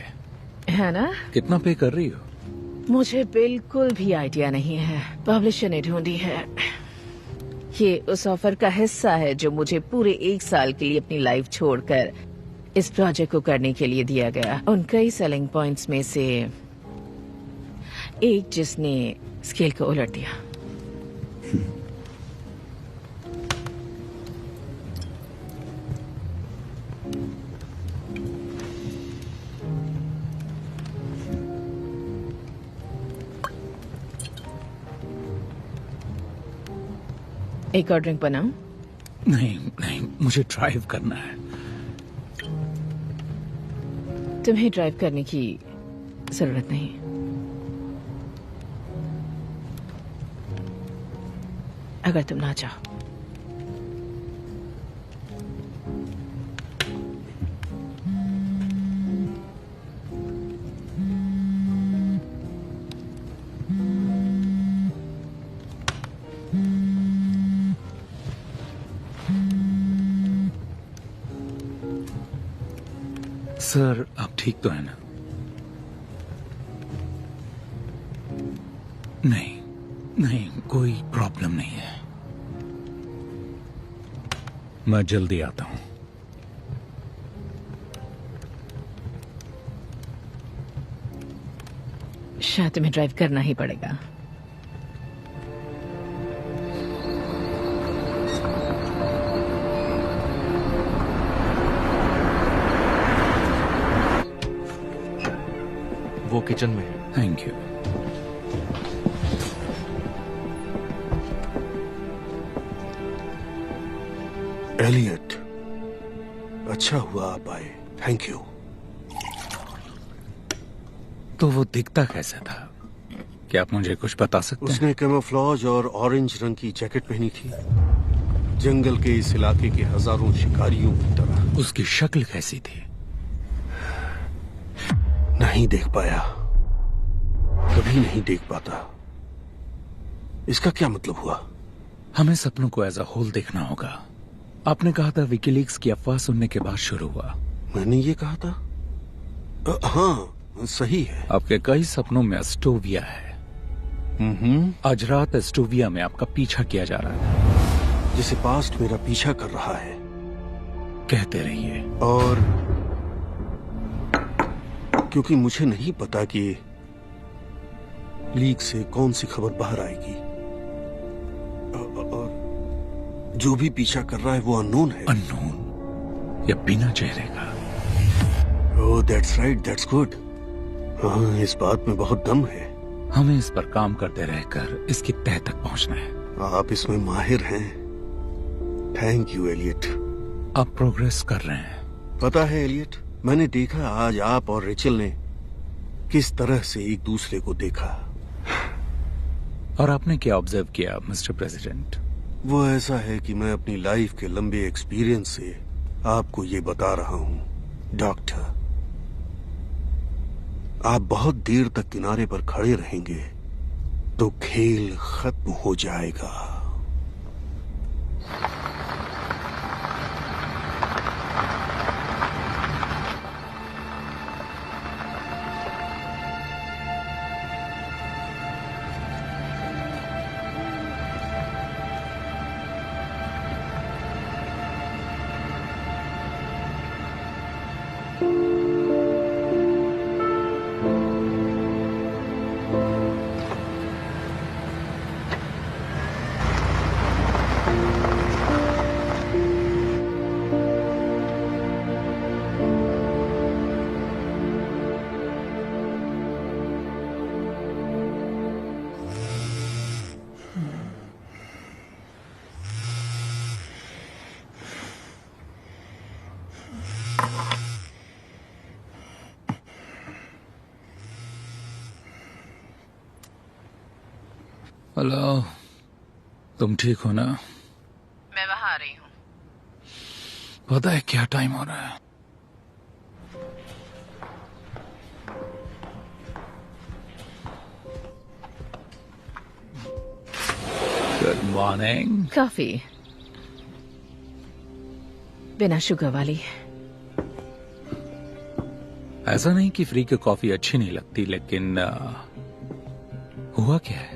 Speaker 8: है ना?
Speaker 3: कितना पे कर रही हो?
Speaker 8: मुझे बिल्कुल भी आइडिया नहीं है। पब्लिशर ने ढूंढी है। ये उस ऑफर का हिस्सा है जो मुझे पूरे 1 साल के लिए अपनी लाइफ छोड़कर इस प्रोजेक्ट को करने के लिए दिया गया। उन कई सेलिंग पॉइंट्स में से एक जिसने स्केल को उलट दिया। एक और ड्रिंक बनाऊं?
Speaker 3: नहीं, मुझे ड्राइव करना है।
Speaker 8: तुम्हें ड्राइव करने की जरूरत नहीं। अगर तुम ना चाहो।
Speaker 3: सर, आप ठीक तो है ना? नहीं, कोई प्रॉब्लम नहीं है। मैं जल्दी आता हूं।
Speaker 8: शायद तुम्हें ड्राइव करना ही पड़ेगा।
Speaker 10: वो किचन में है।
Speaker 3: Thank you.
Speaker 1: एलियट, अच्छा हुआ आप आए। Thank you.
Speaker 3: तो वो दिखता कैसा था? क्या आप मुझे कुछ बता सकते हैं?
Speaker 1: उसने कैमोफ्लेज और ऑरेंज रंग की जैकेट पहनी थी, जंगल के इस इलाके के हजारों शिकारियों की तरह।
Speaker 3: उसकी शक्ल कैसी थी?
Speaker 1: नहीं देख पाया, कभी नहीं देख पाता। इसका क्या मतलब हुआ?
Speaker 3: हमें सपनों को एज अ होल देखना होगा। आपने कहा था विकीलीक्स की अफवाह सुनने के बाद शुरू हुआ।
Speaker 1: मैंने ये कहा था? हाँ, सही है।
Speaker 3: आपके कई सपनों में एस्टोविया है। आज रात एस्टोविया में आपका पीछा किया जा रहा है।
Speaker 1: जिसे पास्ट मेरा पीछा कर रहा है।
Speaker 3: कहते रहिए।
Speaker 1: और क्योंकि मुझे नहीं पता कि लीक से कौन सी खबर बाहर आएगी, और जो भी पीछा कर रहा है वो अननोन है।
Speaker 3: अननोन या बिना चेहरे का?
Speaker 1: ओह, दैट्स राइट, दैट्स गुड। हाँ, इस बात में बहुत दम है।
Speaker 3: हमें इस पर काम करते रहकर इसकी तह तक पहुंचना है।
Speaker 1: आप इसमें माहिर हैं। Thank you Elliot.
Speaker 3: आप प्रोग्रेस कर रहे हैं।
Speaker 1: पता है एलियट, मैंने देखा आज आप और रेचल ने किस तरह से एक दूसरे को देखा।
Speaker 3: और आपने क्या ऑब्जर्व किया मिस्टर प्रेसिडेंट?
Speaker 1: वो ऐसा है कि मैं अपनी लाइफ के लंबे एक्सपीरियंस से आपको ये बता रहा हूं डॉक्टर, आप बहुत देर तक किनारे पर खड़े रहेंगे तो खेल खत्म हो जाएगा।
Speaker 3: हेलो, तुम ठीक हो ना?
Speaker 8: मैं वहां आ रही हूँ।
Speaker 3: पता है क्या टाइम हो रहा है? Good morning.
Speaker 8: कॉफी बिना शुगर वाली।
Speaker 3: ऐसा नहीं कि फ्री की कॉफी अच्छी नहीं लगती, लेकिन हुआ क्या है?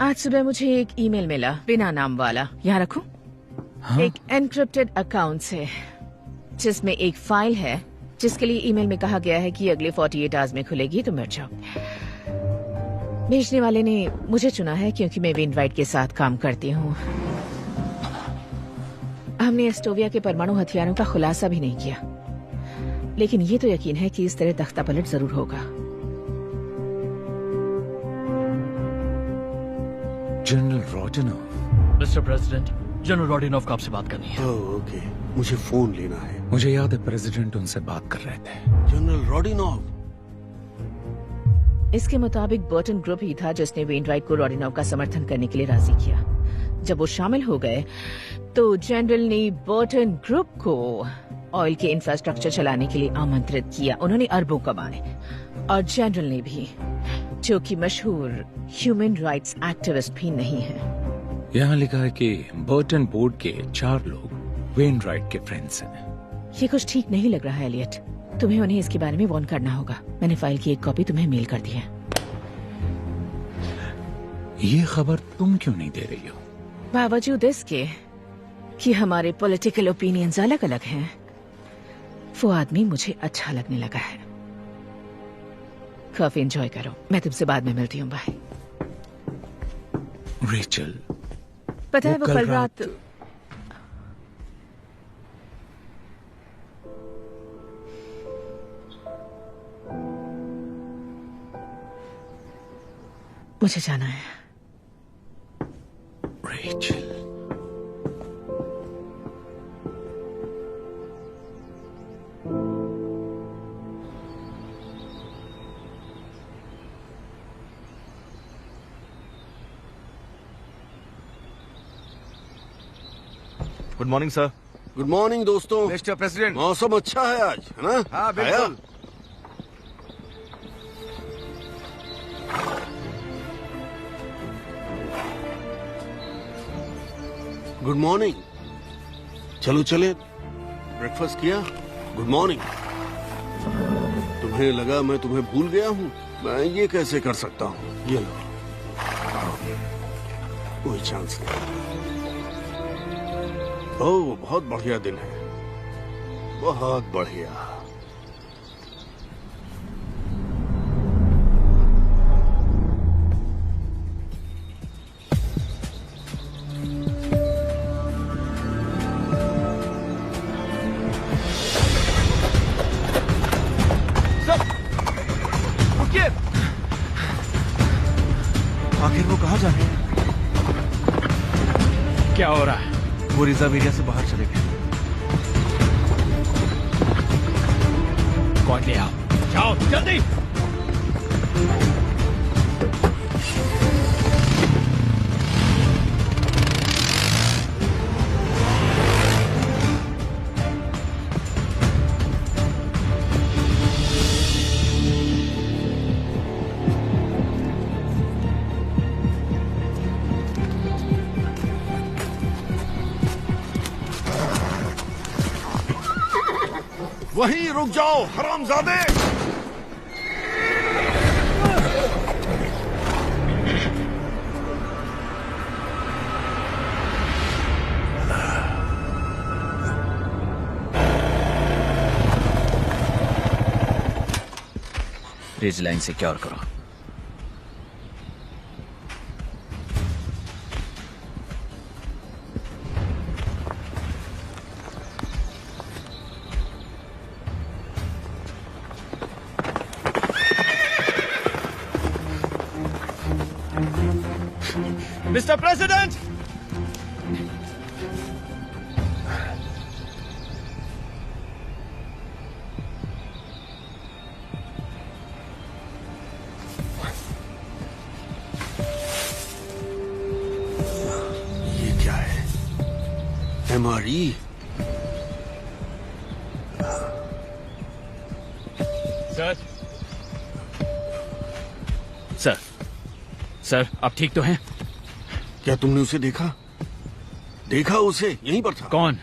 Speaker 8: आज सुबह मुझे एक ईमेल मिला बिना नाम वाला। यहाँ रखूं?
Speaker 3: हाँ?
Speaker 8: एक एनक्रिप्टेड अकाउंट से, जिसमें एक फाइल है जिसके लिए ईमेल में कहा गया है कि अगले 48 आवर्स में खुलेगी, तो मिट जाओ। भेजने वाले ने मुझे चुना है क्योंकि मैं वेनराइट के साथ काम करती हूँ। हमने एस्टोविया के परमाणु हथियारों का खुलासा भी नहीं किया, लेकिन ये तो यकीन है कि इस तरह तख्तापलट जरूर होगा।
Speaker 3: जनरल रोडिनोव।
Speaker 5: मिस्टर प्रेसिडेंट, जनरल रोडिनोव का आपसे बात करनी है।
Speaker 1: ओके, मुझे फोन लेना है।
Speaker 3: मुझे याद है प्रेसिडेंट उनसे बात कर रहे थे।
Speaker 1: जनरल रोडिनोव।
Speaker 8: इसके मुताबिक बर्टन ग्रुप ही था जिसने वेनराइट को रोडिनोव का समर्थन करने के लिए राजी किया। जब वो शामिल हो गए तो जनरल ने बर्टन ग्रुप को ऑयल के इंफ्रास्ट्रक्चर चलाने के लिए आमंत्रित किया। उन्होंने अरबों कमाए, और जनरल ने भी, जो कि मशहूर ह्यूमन राइट्स एक्टिविस्ट भी नहीं है।
Speaker 3: यहाँ लिखा है कि बर्टन बोर्ड के 4 लोग वेनराइट के फ्रेंड्स हैं।
Speaker 8: ये कुछ ठीक नहीं लग रहा है एलियट। तुम्हें उन्हें इसके बारे में वार्न करना होगा। मैंने फाइल की एक कॉपी तुम्हें मेल कर दी है।
Speaker 3: ये खबर तुम क्यों नहीं दे रही हो?
Speaker 8: बावजूद इसके कि हमारे पॉलिटिकल ओपिनियंस अलग अलग हैं, वो आदमी मुझे अच्छा लगने लगा है। कॉफी एंजॉय करो, मैं तुमसे बाद में मिलती हूँ। बाय।
Speaker 3: रेचल,
Speaker 8: पता है वो कल रात मुझे जाना है।
Speaker 3: Rachel,
Speaker 2: good morning sir.
Speaker 1: Good morning दोस्तों।
Speaker 9: Mister president.
Speaker 1: मौसम अच्छा है आज, है ना?
Speaker 9: हाँ बिल्कुल।
Speaker 1: Good morning. चलो चले, ब्रेकफास्ट किया? Good morning. तुम्हें लगा मैं तुम्हें भूल गया हूँ? मैं ये कैसे कर सकता हूँ? ये लो, कोई चांस नहीं। ओह, बहुत बढ़िया दिन है, बहुत बढ़िया।
Speaker 2: आखिर वो कहाँ जा रहे हैं?
Speaker 3: क्या हो रहा है?
Speaker 2: वो रिजर्व एरिया से बाहर चले गए।
Speaker 3: स्क्वाड ले आओ। जाओ जल्दी।
Speaker 1: वहीं रुक जाओ हरामजादे।
Speaker 3: रिज लाइन सिक्योर करो।
Speaker 10: मिस्टर प्रेसिडेंट,
Speaker 1: ये क्या है? MRE?
Speaker 3: सर, सर, सर, आप ठीक तो हैं?
Speaker 1: क्या तुमने उसे देखा? देखा उसे? यहीं पर था।
Speaker 3: कौन?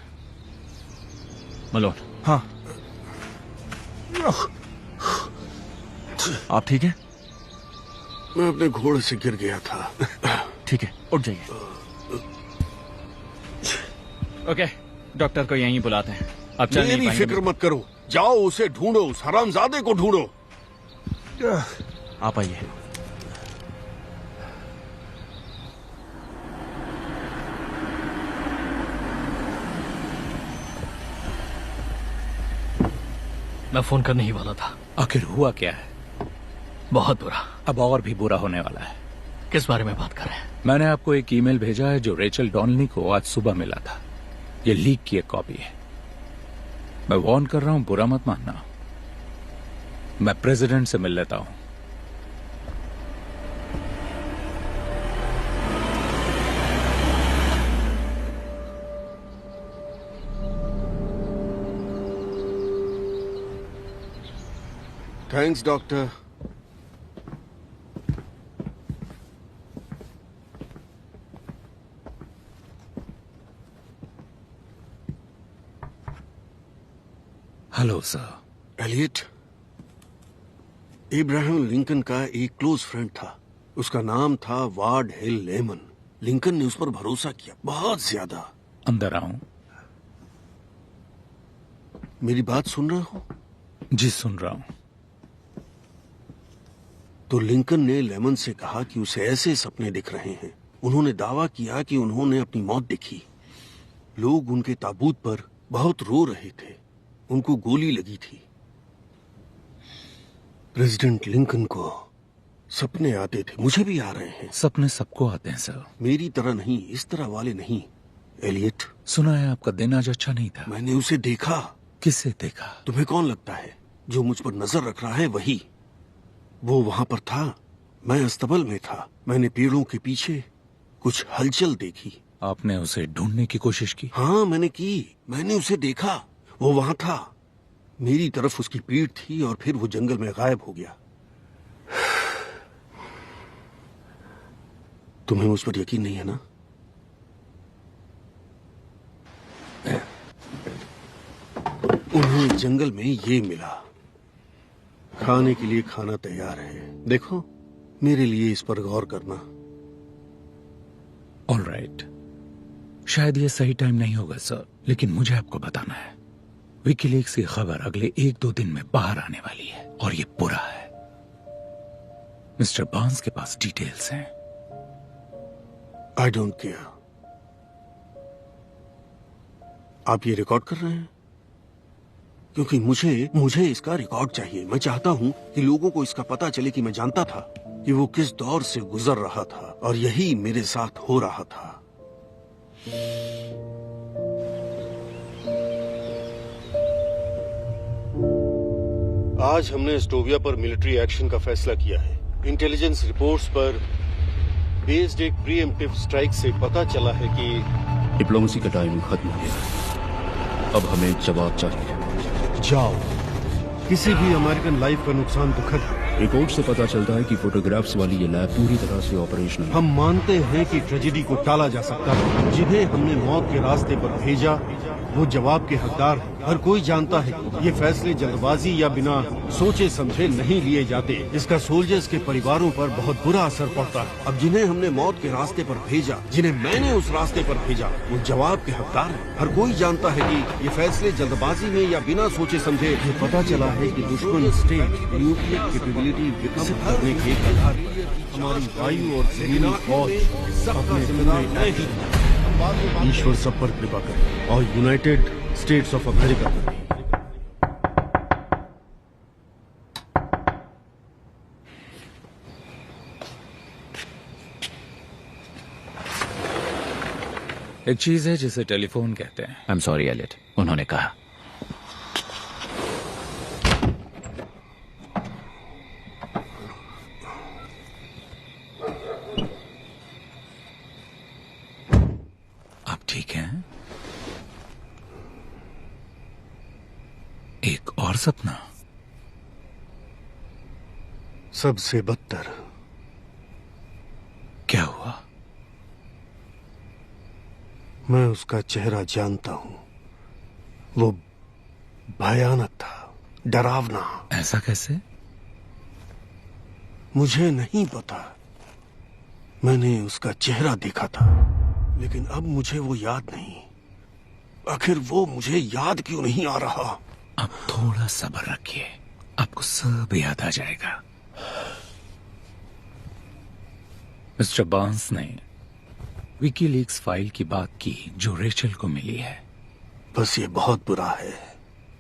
Speaker 3: मलोन।
Speaker 2: हाँ। आप ठीक है?
Speaker 1: मैं अपने घोड़े से गिर गया था।
Speaker 2: ठीक है, उठ जाइए।
Speaker 3: ओके, डॉक्टर को यहीं बुलाते हैं। अब चल नहीं
Speaker 1: मेरी
Speaker 3: पाएंगे।
Speaker 1: फिक्र मत करो, जाओ उसे ढूंढो, उस हरामजादे को ढूंढो।
Speaker 2: आप आइए।
Speaker 5: मैं फोन करने ही वाला था।
Speaker 3: आखिर हुआ क्या है?
Speaker 5: बहुत बुरा।
Speaker 3: अब और भी बुरा होने वाला है।
Speaker 5: किस बारे में बात कर रहे हैं?
Speaker 3: मैंने आपको एक ईमेल भेजा है जो रेचल डॉनली को आज सुबह मिला था। ये लीक की एक कॉपी है। मैं वार्न कर रहा हूं, बुरा मत मानना। मैं प्रेसिडेंट से मिल लेता हूं।
Speaker 1: Thanks doctor.
Speaker 3: Hello sir.
Speaker 1: Elliot, इब्राहिम लिंकन का एक क्लोज फ्रेंड था। उसका नाम था वार्ड हिल लेमन। लिंकन ने उस पर भरोसा किया, बहुत ज्यादा।
Speaker 3: अंदर आऊं?
Speaker 1: मेरी बात सुन रहे हो?
Speaker 3: जी सुन रहा हूं।
Speaker 1: तो लिंकन ने लेमन से कहा कि उसे ऐसे सपने दिख रहे हैं। उन्होंने दावा किया कि उन्होंने अपनी मौत देखी। लोग उनके ताबूत पर बहुत रो रहे थे। उनको गोली लगी थी। प्रेसिडेंट लिंकन को सपने आते थे, मुझे भी आ रहे हैं।
Speaker 3: सपने सबको आते हैं सर।
Speaker 1: मेरी तरह नहीं, इस तरह वाले नहीं। एलियट,
Speaker 3: सुना है आपका दिन आज अच्छा नहीं था।
Speaker 1: मैंने उसे देखा।
Speaker 3: किसे देखा?
Speaker 1: तुम्हें कौन लगता है? जो मुझ पर नजर रख रहा है वही। वो वहां पर था, मैं अस्तबल में था। मैंने पेड़ों के पीछे कुछ हलचल देखी।
Speaker 3: आपने उसे ढूंढने की कोशिश की?
Speaker 1: हाँ मैंने की। मैंने उसे देखा, वो वहां था। मेरी तरफ उसकी पीठ थी और फिर वो जंगल में गायब हो गया। तुम्हें मुझ पर यकीन नहीं है ना? उन्हें जंगल में ये मिला। खाने के लिए खाना तैयार है। देखो, मेरे लिए इस पर गौर करना।
Speaker 3: ऑलराइट, शायद ये सही टाइम नहीं होगा सर, लेकिन मुझे आपको बताना है। विकीलीक्स की खबर अगले 1-2 दिन में बाहर आने वाली है और ये बुरा है। मिस्टर बार्न्स के पास डिटेल्स हैं।
Speaker 1: I don't care. आप ये रिकॉर्ड कर रहे हैं? क्योंकि मुझे इसका रिकॉर्ड चाहिए। मैं चाहता हूं कि लोगों को इसका पता चले कि मैं जानता था कि वो किस दौर से गुजर रहा था और यही मेरे साथ हो रहा था। आज हमने एस्टोविया पर मिलिट्री एक्शन का फैसला किया है। इंटेलिजेंस रिपोर्ट्स पर बेस्ड एक प्रीएम्प्टिव स्ट्राइक से पता चला है कि
Speaker 4: डिप्लोमेसी का टाइम खत्म हो गया। अब हमें जवाब चाहिए।
Speaker 1: जाओ, किसी भी अमेरिकन लाइफ का नुकसान दुखद है।
Speaker 4: रिपोर्ट से पता चलता है कि फोटोग्राफ्स वाली ये लैब पूरी तरह से ऑपरेशनल है।
Speaker 1: हम मानते हैं कि ट्रेजेडी को टाला जा सकता है। जिन्हें हमने मौत के रास्ते पर भेजा वो जवाब के हकदार हैं। हर कोई जानता है ये फैसले जल्दबाजी या बिना सोचे समझे नहीं लिए जाते। इसका सोल्जर्स के परिवारों पर बहुत बुरा असर पड़ता है। अब जिन्हें हमने मौत के रास्ते पर भेजा, जिन्हें मैंने उस रास्ते पर भेजा, वो जवाब के हकदार हैं। हर कोई जानता है कि ये फैसले जल्दबाजी में या बिना सोचे समझे। ये पता चला है कि दुश्मन स्टेट न्यूक्लियर कैपेबिलिटी विकसित करने के आधार पर हमारी वायु और जमीनी फौज अपने जिम्मेदार नए ही। ईश्वर सब पर कृपा करे और यूनाइटेड स्टेट्स ऑफ अमेरिका पर।
Speaker 3: एक चीज है जिसे टेलीफोन कहते हैं।
Speaker 5: आई एम सॉरी एलियट, उन्होंने कहा।
Speaker 3: आप ठीक हैं? एक और सपना?
Speaker 1: सबसे बदतर।
Speaker 3: क्या हुआ?
Speaker 1: मैं उसका चेहरा जानता हूं। वो भयानक था, डरावना।
Speaker 3: ऐसा कैसे?
Speaker 1: मुझे नहीं पता। मैंने उसका चेहरा देखा था, लेकिन अब मुझे वो याद नहीं। आखिर वो मुझे याद क्यों नहीं आ रहा?
Speaker 3: अब थोड़ा सब्र रखिए, आपको सब याद आ जाएगा। मिस्टर बांस ने विकीलीक्स फाइल की बात की जो रेचल को मिली है।
Speaker 1: बस ये बहुत बुरा है।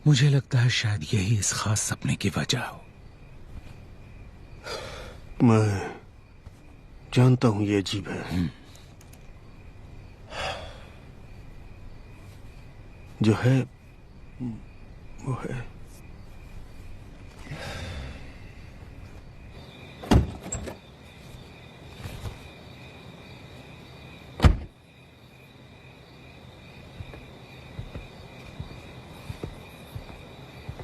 Speaker 3: मुझे लगता है शायद यही इस खास सपने की वजह हो।
Speaker 1: मैं जानता हूं ये अजीब है। जो है वो है।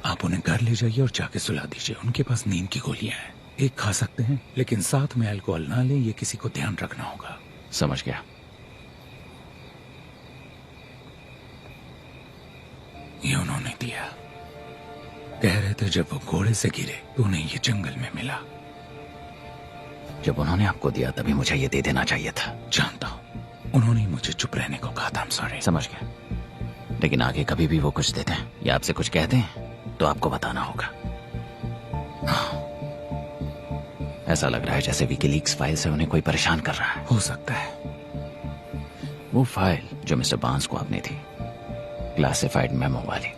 Speaker 3: आप उन्हें घर ले जाइए और जाके सुला दीजिए। उनके पास नींद की गोलियां हैं, एक खा सकते हैं, लेकिन साथ में अल्कोहल ना लें, ये किसी को ध्यान रखना होगा।
Speaker 5: समझ गया।
Speaker 3: ये उन्होंने दिया। कह रहे थे जब वो घोड़े से गिरे तो उन्हें ये जंगल में मिला।
Speaker 5: जब उन्होंने आपको दिया तभी मुझे ये दे देना चाहिए था।
Speaker 3: जानता हूं, उन्होंने मुझे चुप रहने को कहा था। I'm sorry।
Speaker 5: समझ गया, लेकिन आगे कभी भी वो कुछ देते हैं या आपसे कुछ कहते हैं तो आपको बताना होगा। ऐसा लग रहा है जैसे विकीलीक्स फाइल से उन्हें कोई परेशान कर रहा है।
Speaker 3: हो सकता है।
Speaker 5: वो फाइल जो मिस्टर बांस को आपने थी, क्लासिफाइड मेमो वाली,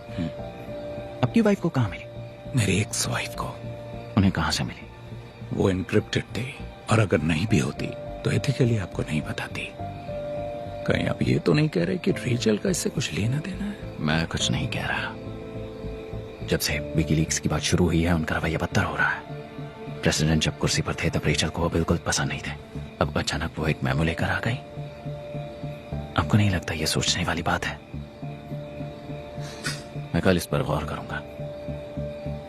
Speaker 5: आपकी वाइफ को कहाँ मिली?
Speaker 3: मेरी एक्स वाइफ को।
Speaker 5: उन्हें कहाँ से मिली?
Speaker 3: वो एनक्रिप्टेड थी, और अगर नहीं भी होती तो एथिकली आपको नहीं बताती। कहीं आप ये तो नहीं कह रहे कि रेचल का इससे कुछ लेना देना है?
Speaker 5: मैं कुछ नहीं कह रहा। जब से विकीलीक्स की बात शुरू हुई है उनका रवैया बदतर हो रहा है। प्रेसिडेंट जब कुर्सी पर थे तब रेचल को वो बिल्कुल पसंद नहीं थे। अब अचानक वो एक मेमो लेकर आ गई। आपको नहीं लगता ये सोचने वाली बात है? मैं कल इस पर गौर करूंगा।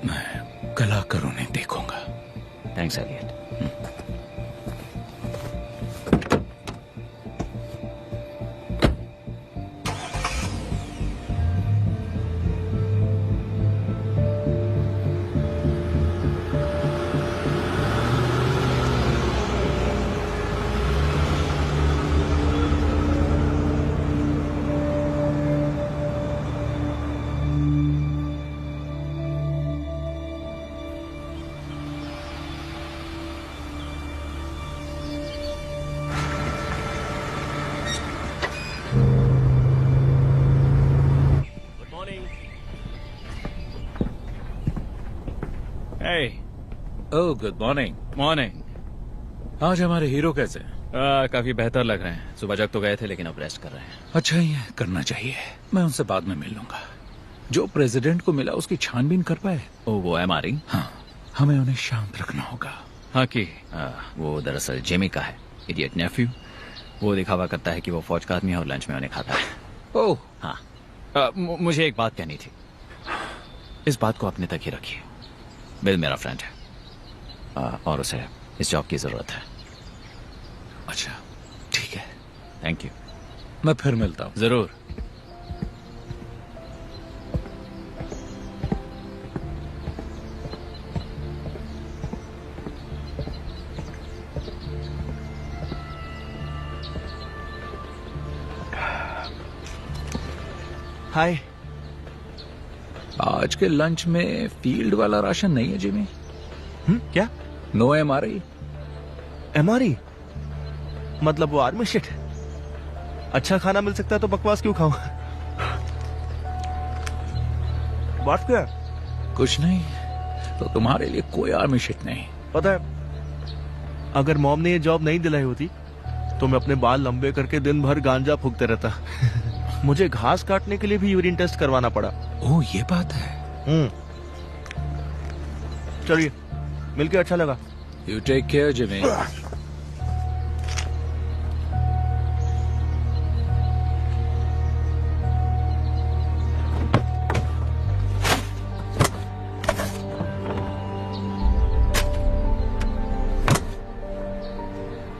Speaker 3: मैं कल आकर उन्हें देखूंगा।
Speaker 5: Thanks Elliot.
Speaker 3: Oh good morning.
Speaker 5: Morning.
Speaker 3: आज हमारे हीरो कैसे हैं?
Speaker 5: काफी बेहतर लग रहे हैं। सुबह जग तो गए थे लेकिन अब रेस्ट कर रहे हैं।
Speaker 3: अच्छा ही है, करना चाहिए। मैं उनसे बाद में मिल लूंगा। जो प्रेसिडेंट को मिला उसकी छानबीन कर पाए?
Speaker 11: ओ वो MRE?
Speaker 3: हाँ, हमें उन्हें शांत रखना होगा।
Speaker 11: हाँ कि वो दरअसल जेमी का है, इडियट नेफ्यू। वो दिखावा करता है कि वो फौज का आदमी है और लंच में उन्हें खाता है।
Speaker 3: ओह
Speaker 11: हाँ, मुझे एक बात कहनी थी। इस बात को अपने तक ही रखिए। बिल मेरा फ्रेंड है और उसे इस जॉब की जरूरत है।
Speaker 3: अच्छा, ठीक है।
Speaker 11: Thank you.
Speaker 3: मैं फिर मिलता हूँ।
Speaker 11: जरूर।
Speaker 10: हाय।
Speaker 3: आज के लंच में फील्ड वाला राशन नहीं है जिमी।
Speaker 10: क्या?
Speaker 3: No MRE।
Speaker 10: MRE मतलब वो आर्मी शिट है। अच्छा खाना मिल सकता है तो बकवास क्यों खाऊं? बात क्या?
Speaker 3: कुछ नहीं, तो तुम्हारे लिए कोई आर्मी शिट नहीं।
Speaker 10: पता है, अगर मॉम ने ये जॉब नहीं दिलाई होती तो मैं अपने बाल लंबे करके दिन भर गांजा फूकते रहता। मुझे घास काटने के लिए भी यूरिन टेस्ट करवाना पड़ा।
Speaker 3: ओह, ये बात है।
Speaker 10: चलिए, मिलके अच्छा लगा।
Speaker 3: You take care Jimmy.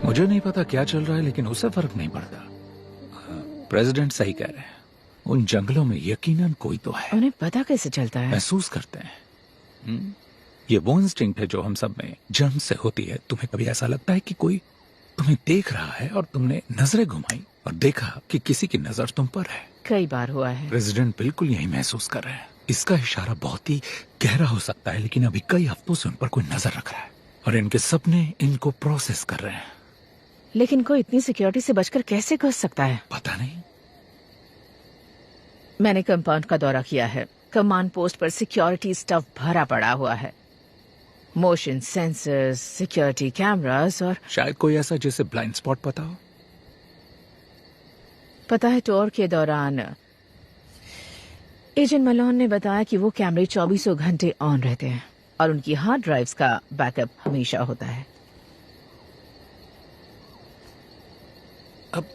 Speaker 3: मुझे नहीं पता क्या चल रहा है, लेकिन उसे फर्क नहीं पड़ता। प्रेसिडेंट सही कह रहे हैं, उन जंगलों में यकीनन कोई तो है।
Speaker 8: उन्हें पता कैसे चलता है?
Speaker 3: महसूस करते हैं। ये वो इंस्टिंक्ट है जो हम सब में जन्म से होती है। तुम्हें कभी ऐसा लगता है कि कोई तुम्हें देख रहा है और तुमने नजरें घुमाई और देखा कि किसी की नजर तुम पर है?
Speaker 8: कई बार हुआ है।
Speaker 3: प्रेसिडेंट बिल्कुल यही महसूस कर रहे हैं। इसका इशारा बहुत ही गहरा हो सकता है, लेकिन अभी कई हफ्तों से उन पर कोई नजर रख रहा है और इनके सपने इनको प्रोसेस कर रहे हैं।
Speaker 8: लेकिन कोई इतनी सिक्योरिटी से बचकर कैसे घुस सकता है?
Speaker 3: पता नहीं।
Speaker 8: मैंने कंपाउंड का दौरा किया है। कमांड पोस्ट पर सिक्योरिटी स्टफ भरा पड़ा हुआ है। मोशन सेंसर्स, सिक्योरिटी कैमरास और
Speaker 3: शायद कोई ऐसा जिसे ब्लाइंड स्पॉट पता हो।
Speaker 8: पता है, टूर के दौरान एजेंट मलोन ने बताया कि वो कैमरे 24 घंटे ऑन रहते हैं और उनकी हार्ड ड्राइव्स का बैकअप हमेशा होता है।
Speaker 3: अब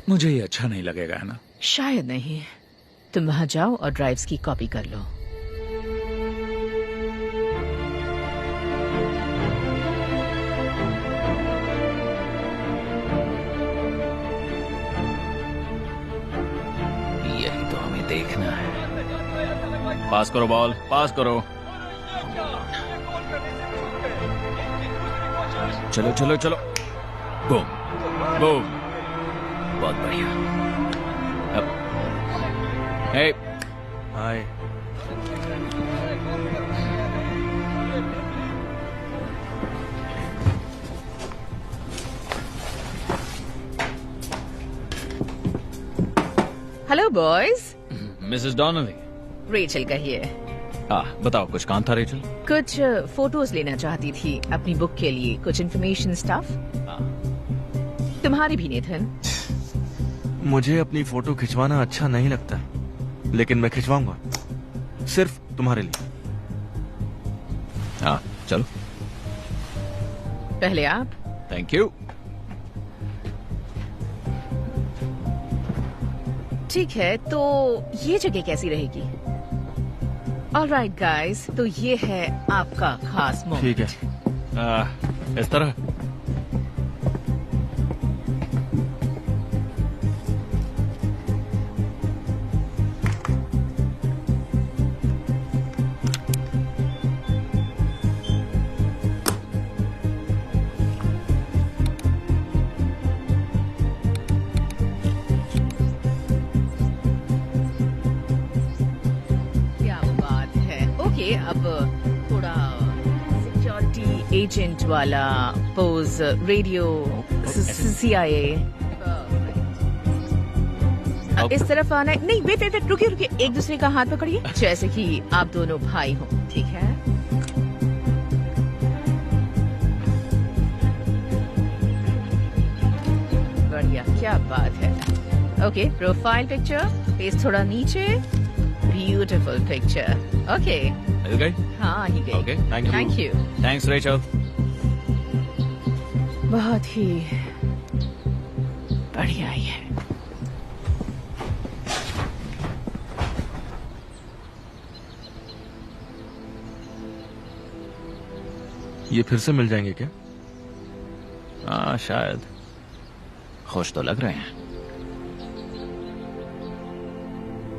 Speaker 3: मुझे ये अच्छा नहीं लगेगा, है ना?
Speaker 8: शायद नहीं। तुम वहां जाओ और ड्राइव्स की कॉपी कर लो।
Speaker 11: यही तो हमें देखना है। पास करो बॉल, पास करो। चलो चलो चलो। Boom boom. बहुत बढ़िया। अब hey
Speaker 10: hi.
Speaker 8: Hello boys.
Speaker 11: Mrs Donnelly.
Speaker 8: Rachel कहिए।
Speaker 11: बताओ, कुछ काम था रेचल?
Speaker 8: कुछ फोटोज लेना चाहती थी अपनी बुक के लिए, कुछ इन्फॉर्मेशन स्टफ। तुम्हारी भी नेथन।
Speaker 10: मुझे अपनी फोटो खिंचवाना अच्छा नहीं लगता, लेकिन मैं खिंचवाऊंगा, सिर्फ तुम्हारे लिए।
Speaker 11: चलो।
Speaker 8: पहले आप।
Speaker 11: Thank you.
Speaker 8: ठीक है, तो ये जगह कैसी रहेगी? ऑलराइट गाइस, तो ये है आपका खास मोमेंट।
Speaker 10: ठीक है।
Speaker 11: इस तरह।
Speaker 8: अब थोड़ा सिक्योरिटी एजेंट वाला पोज, रेडियो, CIA। इस तरफ आना है। नहीं, वेट वेट वेट, रुकिए रुकिए, एक दूसरे का हाथ पकड़िए जैसे कि आप दोनों भाई हो, ठीक है? बढ़िया, क्या बात है। ओके, प्रोफाइल पिक्चर, फेस थोड़ा नीचे, ब्यूटीफुल पिक्चर। ओके,
Speaker 11: मिल गई?
Speaker 8: हाँ ही गई।
Speaker 11: Okay,
Speaker 8: thank you.
Speaker 11: Thanks Rachel.
Speaker 8: बहुत ही बढ़िया ही है।
Speaker 10: ये फिर से मिल जाएंगे क्या?
Speaker 11: हाँ शायद। खुश तो लग रहे हैं।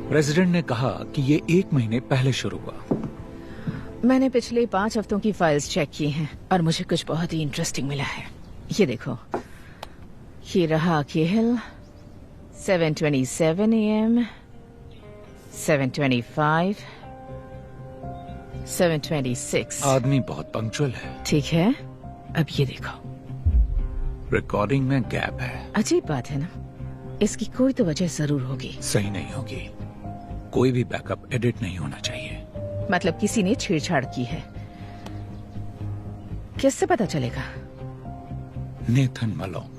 Speaker 3: प्रेसिडेंट ने कहा कि ये 1 महीने पहले शुरू हुआ।
Speaker 8: मैंने पिछले 5 हफ्तों की फाइल्स चेक की हैं और मुझे कुछ बहुत ही इंटरेस्टिंग मिला है। ये देखो, ये रहा केहल, 7:27 AM, 7:25, 7:26।
Speaker 3: आदमी बहुत पंक्चुअल है।
Speaker 8: ठीक है, अब ये देखो,
Speaker 3: रिकॉर्डिंग में गैप है।
Speaker 8: अजीब बात है ना, इसकी कोई तो वजह जरूर होगी।
Speaker 3: सही नहीं होगी। कोई भी बैकअप एडिट नहीं होना चाहिए।
Speaker 8: मतलब किसी ने छेड़छाड़ की है। किससे पता चलेगा?
Speaker 3: Nathan Malone.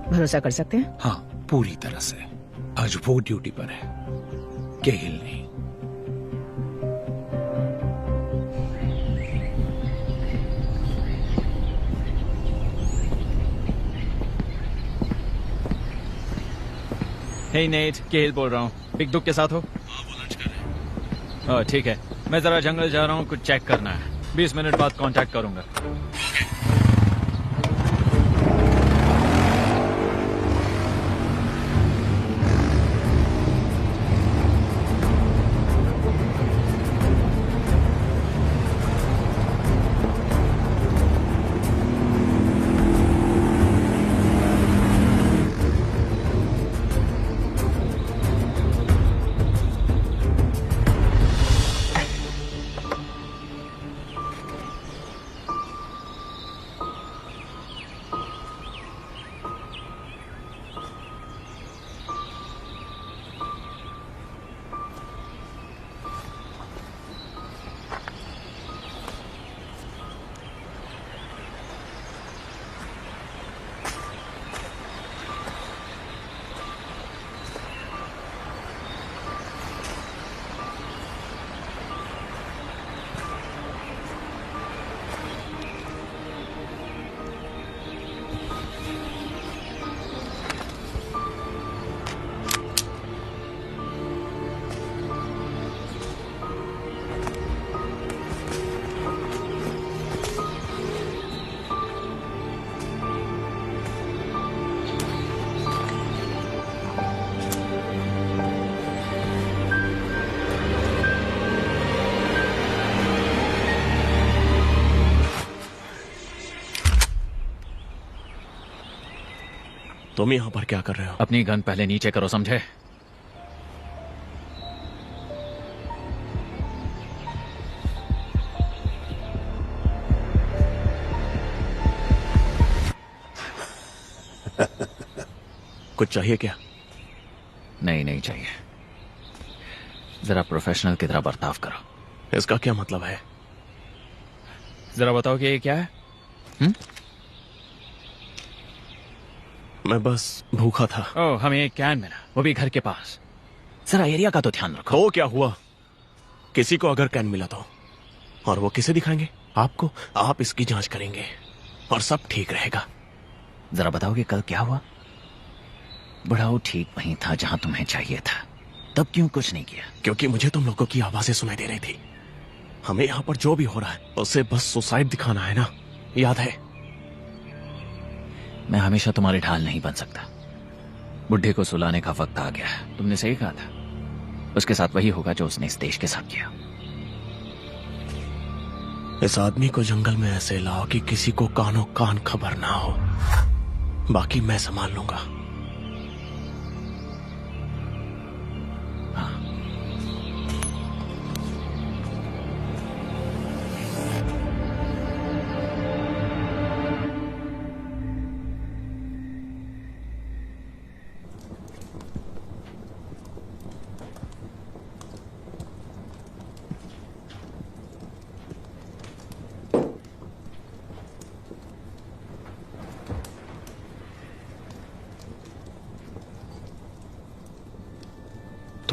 Speaker 8: भरोसा कर सकते हैं?
Speaker 3: हाँ, पूरी तरह से। आज वो ड्यूटी पर है, केहिल नहीं।
Speaker 11: हे नेट, केहिल बोल रहा हूँ। बिग दुख के साथ हो? ठीक है, मैं जरा जंगल जा रहा हूँ, कुछ चेक करना है। 20 मिनट बाद कांटेक्ट करूंगा।
Speaker 10: तुम यहाँ पर क्या कर रहे हो?
Speaker 11: अपनी गन पहले नीचे करो, समझे?
Speaker 10: कुछ चाहिए क्या?
Speaker 11: नहीं चाहिए। जरा प्रोफेशनल की तरह बर्ताव करो।
Speaker 10: इसका क्या मतलब है?
Speaker 11: जरा बताओ कि ये क्या है?
Speaker 10: मैं बस भूखा था।
Speaker 11: ओह, हमें एक कैन मिला, वो भी घर के पास। जरा एरिया का तो ध्यान रखो।
Speaker 10: तो क्या हुआ? किसी को अगर कैन मिला तो, और वो किसे दिखाएंगे? आपको। आप इसकी जांच करेंगे और सब ठीक रहेगा।
Speaker 11: जरा बताओगे कल क्या हुआ? बुढ़ाऊ ठीक वहीं था जहां तुम्हें चाहिए था, तब क्यों कुछ नहीं किया?
Speaker 10: क्योंकि मुझे तुम लोगों की आवाजें सुनाई दे रही थी। हमें यहाँ पर जो भी हो रहा है उसे बस सुसाइड दिखाना है ना, याद है?
Speaker 11: मैं हमेशा तुम्हारी ढाल नहीं बन सकता। बुढ़े को सुलाने का वक्त आ गया है। तुमने सही कहा था। उसके साथ वही होगा जो उसने इस देश के साथ किया।
Speaker 10: इस आदमी को जंगल में ऐसे लाओ कि किसी को कानों कान खबर ना हो। बाकी मैं संभाल लूंगा।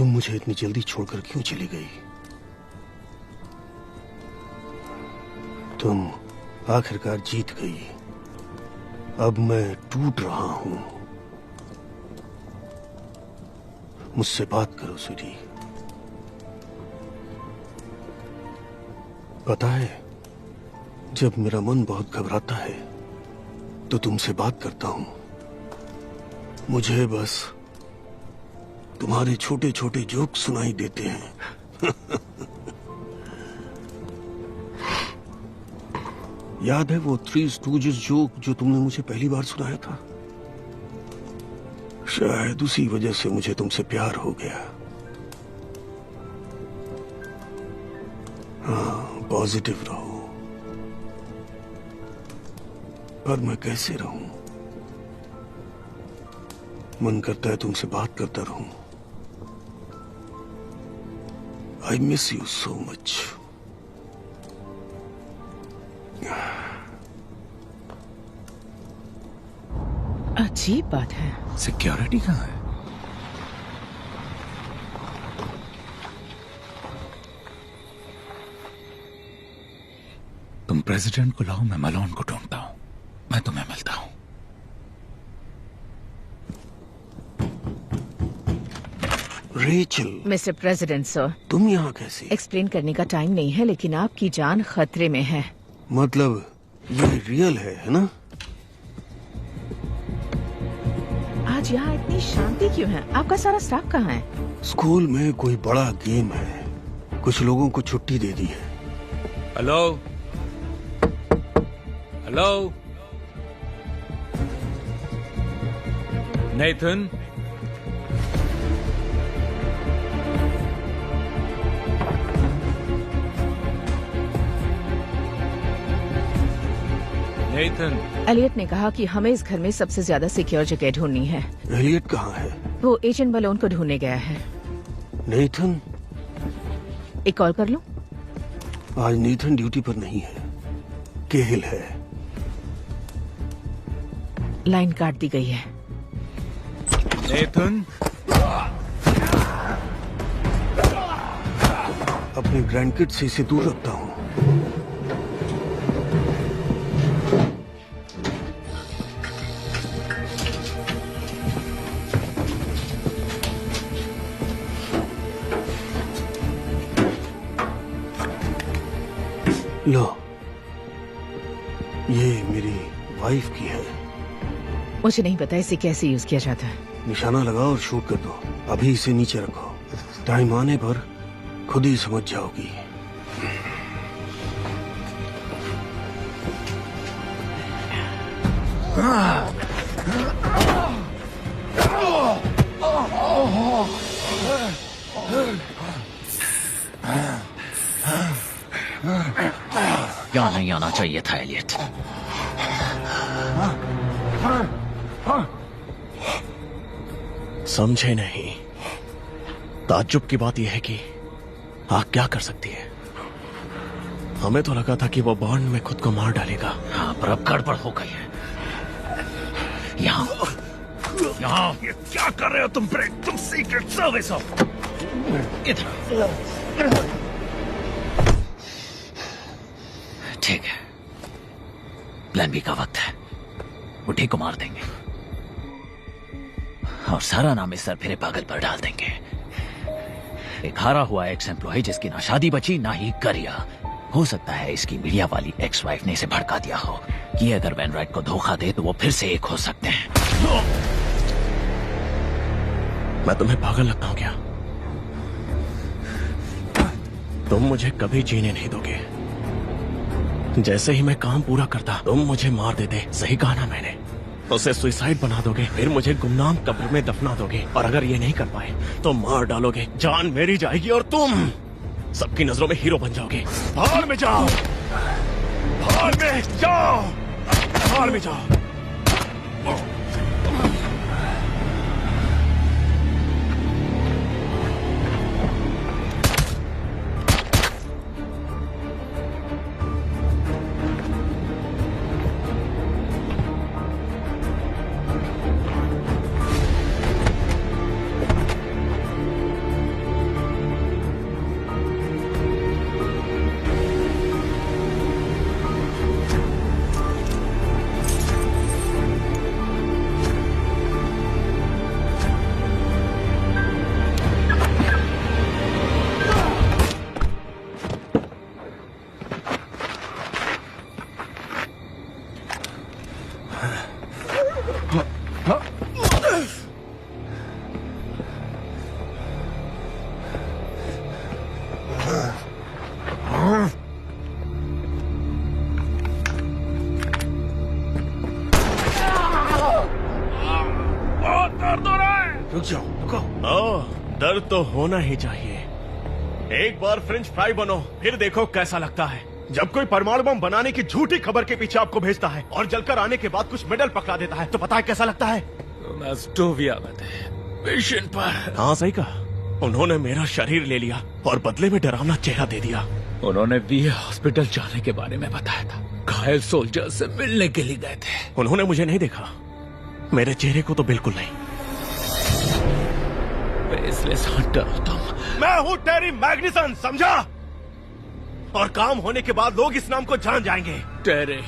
Speaker 1: तुम मुझे इतनी जल्दी छोड़कर क्यों चली गई? तुम आखिरकार जीत गई। अब मैं टूट रहा हूं। मुझसे बात करो स्वीटी। पता है, जब मेरा मन बहुत घबराता है तो तुमसे बात करता हूं। मुझे बस तुम्हारे छोटे छोटे जोक सुनाई देते हैं। याद है वो थ्री स्टूजेस जोक जो तुमने मुझे पहली बार सुनाया था? शायद उसी वजह से मुझे तुमसे प्यार हो गया। हाँ, पॉजिटिव रहो। पर मैं कैसे रहूं? मन करता है तुमसे बात करता रहूं। I miss you so much.
Speaker 8: अजीब बात है।
Speaker 3: सिक्योरिटी कहाँ है? तुम प्रेसिडेंट को लाओ, मैं मलोन को ढूंढता हूं। मैं तुम्हें मिलता हूं।
Speaker 1: रेचल।
Speaker 8: मिस्टर प्रेसिडेंट सर,
Speaker 1: तुम यहाँ कैसे?
Speaker 8: एक्सप्लेन करने का टाइम नहीं है, लेकिन आपकी जान खतरे में है।
Speaker 1: मतलब ये रियल है ना?
Speaker 8: आज यहाँ इतनी शांति क्यों है? आपका सारा स्टाफ कहाँ है?
Speaker 1: स्कूल में कोई बड़ा गेम है, कुछ लोगों को छुट्टी दे दी है।
Speaker 3: Hello hello Nathan, Nathan.
Speaker 8: Elliot ने कहा कि हमें इस घर में सबसे ज्यादा सिक्योर जगह ढूंढनी है।
Speaker 1: एलियट कहाँ है?
Speaker 8: वो एजेंट मलोन को ढूंढने गया है।
Speaker 1: नेथन?
Speaker 8: एक कॉल कर लूं?
Speaker 1: आज नेथन ड्यूटी पर नहीं है, केहिल है।
Speaker 8: लाइन काट दी गई है।
Speaker 3: नेथन,
Speaker 1: अपने ग्रैंडकिड से इसे दूर रखता हूँ। लो, ये मेरी वाइफ की है।
Speaker 8: मुझे नहीं पता इसे कैसे यूज किया जाता है।
Speaker 1: निशाना लगाओ और शूट कर दो। अभी इसे नीचे रखो, टाइम आने पर खुद ही समझ जाओगी।
Speaker 5: यहाँ नहीं आना चाहिए था एलियट।
Speaker 10: समझे नहीं। ताज्जुब की बात यह है कि आग क्या कर सकती है। हमें तो लगा था कि वो बॉन्ड में खुद को मार डालेगा।
Speaker 5: हाँ, पर अब गड़बड़ हो गई है। यहाँ
Speaker 2: ये क्या कर रहे हो तुम? तुम सीक्रेट सर्विस हो।
Speaker 5: इधर ठीक है, प्लान बी का वक्त है। बुढ़ी को मार देंगे और सारा नाम इस सरफिरे पागल पर डाल देंगे। एक हारा हुआ एक्स एम्प्लॉय जिसकी ना शादी बची ना ही करियर। हो सकता है इसकी मीडिया वाली एक्स वाइफ ने इसे भड़का दिया हो कि अगर वैनराइट को धोखा दे तो वो फिर से एक हो सकते हैं।
Speaker 10: मैं तुम्हें पागल लगता हूं क्या? तुम मुझे कभी जीने नहीं दोगे। जैसे ही मैं काम पूरा करता तुम मुझे मार देते। सही कहा ना मैंने? उसे सुसाइड बना दोगे, फिर मुझे गुमनाम कब्र में दफना दोगे, और अगर ये नहीं कर पाए तो मार डालोगे। जान मेरी जाएगी और तुम सबकी नजरों में हीरो बन जाओगे। भाड़ में जाओ, भाड़ में जाओ, भाड़ में जाओ।
Speaker 2: बहुत दर्द हो रहा है।
Speaker 1: रुक जाओ, रुको।
Speaker 10: ओह, दर्द तो होना ही चाहिए। एक बार फ्रेंच फ्राई बनो, फिर देखो कैसा लगता है। जब कोई परमाणु बम बनाने की झूठी खबर के पीछे आपको भेजता है और जलकर आने के बाद कुछ मेडल पकड़ा देता है, तो पता है कैसा लगता है?
Speaker 3: एस्टोविया में थे, मिशन पर।
Speaker 10: हाँ, सही कहा। उन्होंने मेरा शरीर ले लिया और बदले में डरावना चेहरा दे दिया।
Speaker 3: उन्होंने वीए हॉस्पिटल जाने के बारे में बताया था। घायल सोल्जर से मिलने के लिए गए थे।
Speaker 10: उन्होंने मुझे नहीं देखा, मेरे चेहरे को तो बिल्कुल नहीं।
Speaker 3: फेसलेस हंटर हो तुम।
Speaker 10: मैं हूँ टेरी मैग्निसन, समझा? और काम होने के बाद लोग इस नाम को जान जाएंगे।
Speaker 3: टेरी,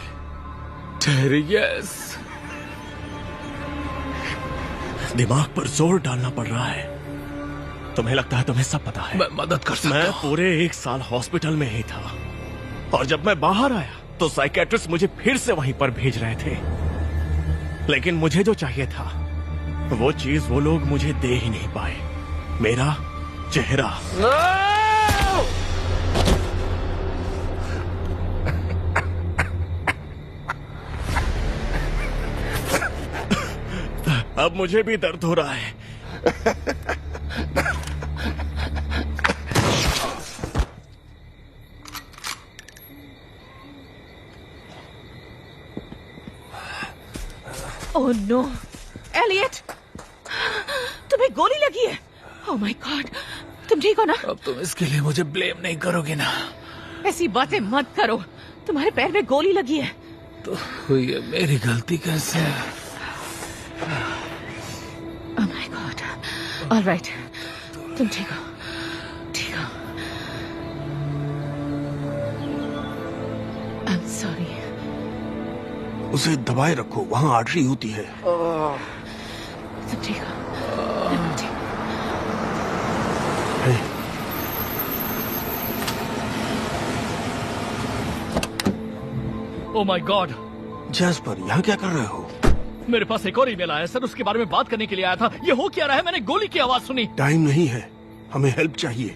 Speaker 3: टेरी, यस।
Speaker 10: दिमाग पर जोर डालना पड़ रहा है। तुम्हें लगता है तुम्हें सब पता है?
Speaker 3: मैं मदद कर सकता
Speaker 10: मैं
Speaker 3: हूँ।
Speaker 10: पूरे 1 साल हॉस्पिटल में ही था और जब मैं बाहर आया तो साइकेट्रिस्ट मुझे फिर से वहीं पर भेज रहे थे। लेकिन मुझे जो चाहिए था वो चीज वो लोग मुझे दे ही नहीं पाए, मेरा चेहरा। अब मुझे भी दर्द हो रहा है।
Speaker 8: ओह नो, एलियट, तुम्हें गोली लगी है। ओह माय गॉड, तुम ठीक हो ना?
Speaker 3: अब तुम इसके लिए मुझे ब्लेम नहीं करोगे ना?
Speaker 8: ऐसी बातें मत करो, तुम्हारे पैर में गोली लगी है।
Speaker 3: तो हुई है मेरी गलती कैसे?
Speaker 8: ओह माय गॉड, ऑलराइट, तुम ठीक हो, ठीक हो। I am sorry.
Speaker 1: उसे दबाए रखो, वहाँ आर्टरी होती है।
Speaker 8: तुम ठीक हो? तुम ठीक हो?
Speaker 5: ओह माय गॉड,
Speaker 1: जैस्पर, यहाँ क्या कर रहे हो?
Speaker 5: मेरे पास एक और ईमेल आया सर, उसके बारे में बात करने के लिए आया था। ये हो क्या रहा है? मैंने गोली की आवाज सुनी।
Speaker 1: टाइम नहीं है, हमें हेल्प चाहिए।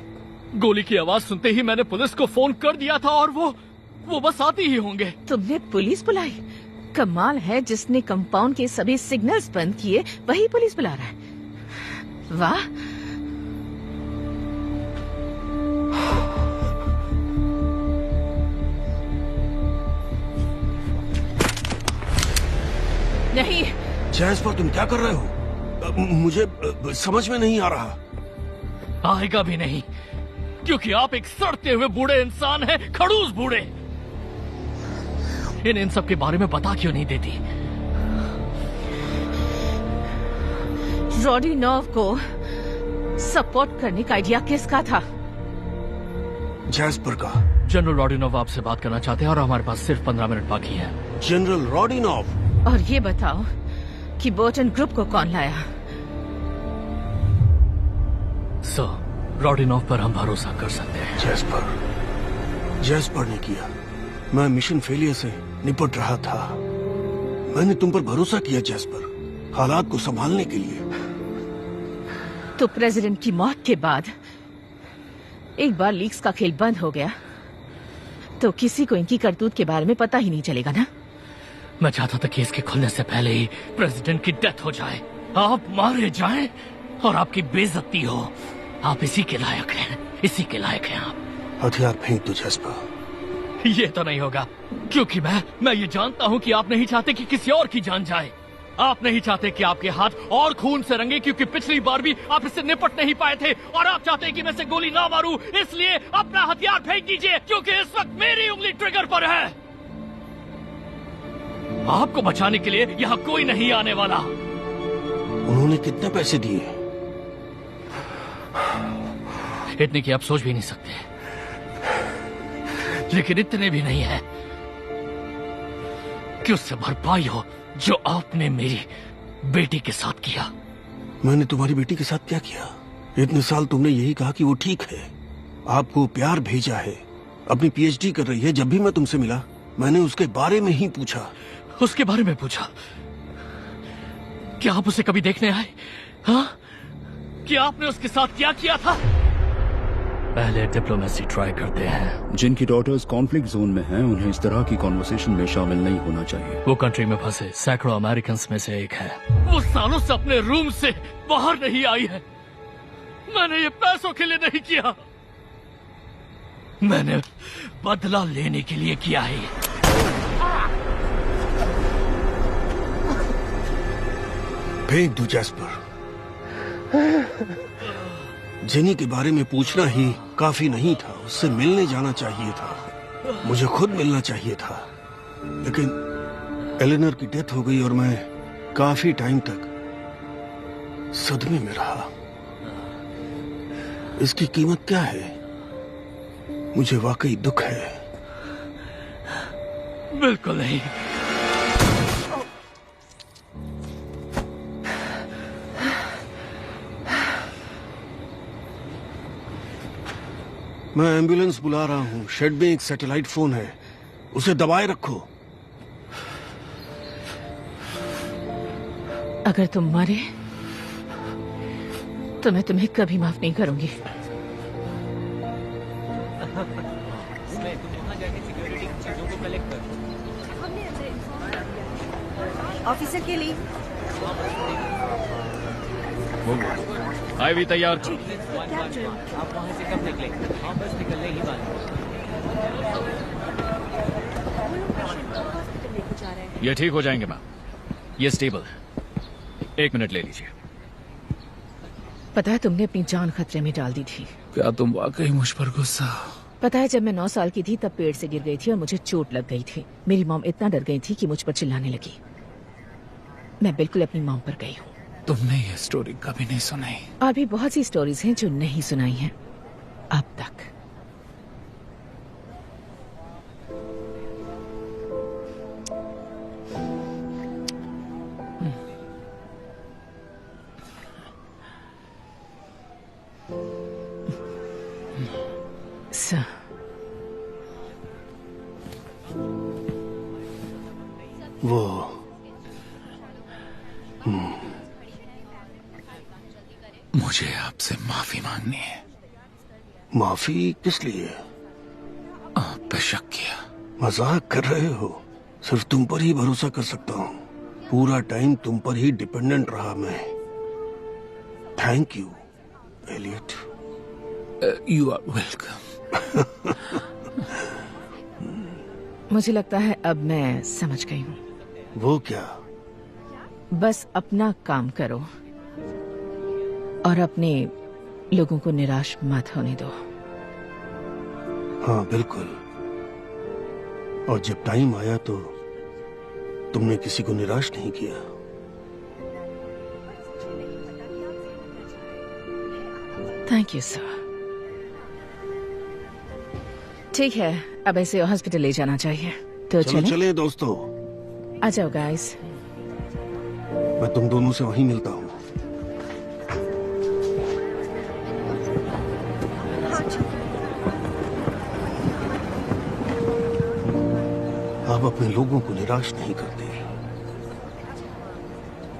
Speaker 5: गोली की आवाज सुनते ही मैंने पुलिस को फोन कर दिया था और वो बस आती ही होंगे।
Speaker 8: तुमने पुलिस बुलाई? कमाल है, जिसने कंपाउंड के सभी सिग्नल्स बंद किए वही पुलिस बुला रहा है। वाह। नहीं।
Speaker 1: जैस्पर, तुम क्या कर रहे हो? मुझे समझ में नहीं आ रहा।
Speaker 5: आएगा भी नहीं, क्योंकि आप एक सड़ते हुए बूढ़े इंसान हैं, खड़ूस बूढ़े। इन सब के बारे में बता क्यों नहीं देती?
Speaker 8: रोडिनोव को सपोर्ट करने का आइडिया किसका था?
Speaker 1: जैस्पर का।
Speaker 5: जनरल रोडिनोव आपसे बात करना चाहते हैं और हमारे पास सिर्फ 15 मिनट बाकी है।
Speaker 1: जनरल रोडिनोव?
Speaker 8: और ये बताओ कि बोर्टन ग्रुप को कौन लाया?
Speaker 5: सर, रोडिनोव पर हम भरोसा कर सकते हैं।
Speaker 1: जैस्पर ने किया। मैं मिशन फेलियर से निपट रहा था। मैंने तुम पर भरोसा किया जैस्पर, हालात को संभालने के लिए।
Speaker 8: तो प्रेसिडेंट की मौत के बाद एक बार लीक्स का खेल बंद हो गया तो किसी को इनकी करतूत के बारे में पता ही नहीं चलेगा ना?
Speaker 5: मैं चाहता था कि इसके खुलने से पहले ही प्रेसिडेंट की डेथ हो जाए, आप मारे जाएं और आपकी बेइज्जती हो। आप इसी के लायक हैं, इसी के लायक हैं आप।
Speaker 1: हथियार फेंक दो जैस्पर।
Speaker 5: ये तो नहीं होगा, क्योंकि मैं ये जानता हूँ कि आप नहीं चाहते कि किसी और की जान जाए। आप नहीं चाहते कि आपके हाथ और खून से रंगे, क्योंकि पिछली बार भी आप इससे निपट नहीं पाए थे। और आप चाहते हैं कि मैं से गोली ना मारूं, इसलिए अपना हथियार फेंक दीजिए, क्योंकि इस वक्त मेरी उंगली ट्रिगर पर है। आपको बचाने के लिए यहाँ कोई नहीं आने वाला।
Speaker 1: उन्होंने कितने पैसे दिए?
Speaker 5: इतने की आप सोच भी नहीं सकते, लेकिन इतने भी नहीं है कि उससे भरपाई हो जो आपने मेरी बेटी के साथ किया।
Speaker 1: मैंने तुम्हारी बेटी के साथ क्या किया? इतने साल तुमने यही कहा कि वो ठीक है, आपको प्यार भेजा है, अपनी पीएचडी कर रही है। जब भी मैं तुमसे मिला मैंने उसके बारे में ही पूछा।
Speaker 5: उसके बारे में पूछा। क्या आप उसे कभी देखने आए? हाँ, क्या आपने उसके साथ क्या किया था? पहले डिप्लोमेसी ट्राई करते हैं।
Speaker 4: जिनकी डॉटर्स कॉन्फ्लिक्ट जोन में हैं, उन्हें इस तरह की कॉन्वर्सेशन में शामिल नहीं होना चाहिए।
Speaker 5: वो कंट्री में फंसे सैकड़ों अमेरिकन में से एक है। वो सालों से अपने रूम से बाहर नहीं आई है। मैंने ये पैसों के लिए नहीं किया, मैंने बदला लेने के लिए किया है।
Speaker 1: फेंक दो जैस्पर। जेनी के बारे में पूछना ही काफी नहीं था, उससे मिलने जाना चाहिए था, मुझे खुद मिलना चाहिए था। लेकिन एलेनर की डेथ हो गई और मैं काफी टाइम तक सदमे में रहा। इसकी कीमत क्या है? मुझे वाकई दुख है।
Speaker 5: बिल्कुल नहीं।
Speaker 1: मैं एम्बुलेंस बुला रहा हूँ। शेड में एक सैटेलाइट फोन है, उसे दबाए रखो।
Speaker 8: अगर तुम मरे तो मैं तुम्हें कभी माफ नहीं करूंगी।
Speaker 6: ऑफिसर के लिए
Speaker 11: आई भी तैयार।
Speaker 7: आप वहाँ से कब निकले? हाँ, बस निकलने ही वाले।
Speaker 11: ये ठीक हो जाएंगे मैम, ये स्टेबल है। 1 मिनट ले लीजिए।
Speaker 8: पता है तुमने अपनी जान खतरे में डाल दी थी।
Speaker 3: क्या तुम वाकई मुझ पर गुस्सा?
Speaker 8: पता है जब मैं 9 साल की थी तब पेड़ से गिर गई थी और मुझे चोट लग गई थी। मेरी मॉम इतना डर गई थी कि मुझ पर चिल्लाने लगी। मैं बिल्कुल अपनी मॉम पर गई हूँ।
Speaker 3: तुमने ये स्टोरी कभी नहीं सुनाई।
Speaker 8: और भी बहुत सी स्टोरीज हैं जो नहीं सुनाई हैं अब तक।
Speaker 1: वो
Speaker 3: मुझे आपसे माफी मांगनी है।
Speaker 1: माफी किस लिए?
Speaker 3: आप पे शक किया।
Speaker 1: मजाक कर रहे हो? सिर्फ तुम पर ही भरोसा कर सकता हूँ। पूरा टाइम तुम पर ही डिपेंडेंट रहा मैं। Thank you Elliot.
Speaker 3: You are welcome.
Speaker 8: मुझे लगता है अब मैं समझ गई हूँ।
Speaker 1: वो क्या?
Speaker 8: बस अपना काम करो और अपने लोगों को निराश मत होने दो।
Speaker 1: हाँ बिल्कुल। और जब टाइम आया तो तुमने किसी को निराश नहीं किया।
Speaker 8: Thank you sir. ठीक है, अब ऐसे हॉस्पिटल ले जाना चाहिए। तो
Speaker 1: चलो चले दोस्तों।
Speaker 8: आ जाओ गाइस।
Speaker 1: मैं तुम दोनों से वहीं मिलता हूँ। आप अपने लोगों को निराश नहीं करते।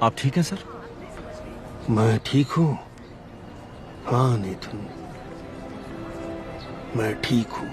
Speaker 10: आप ठीक हैं सर?
Speaker 1: मैं ठीक हूँ। हाँ नेथन, मैं ठीक हूँ।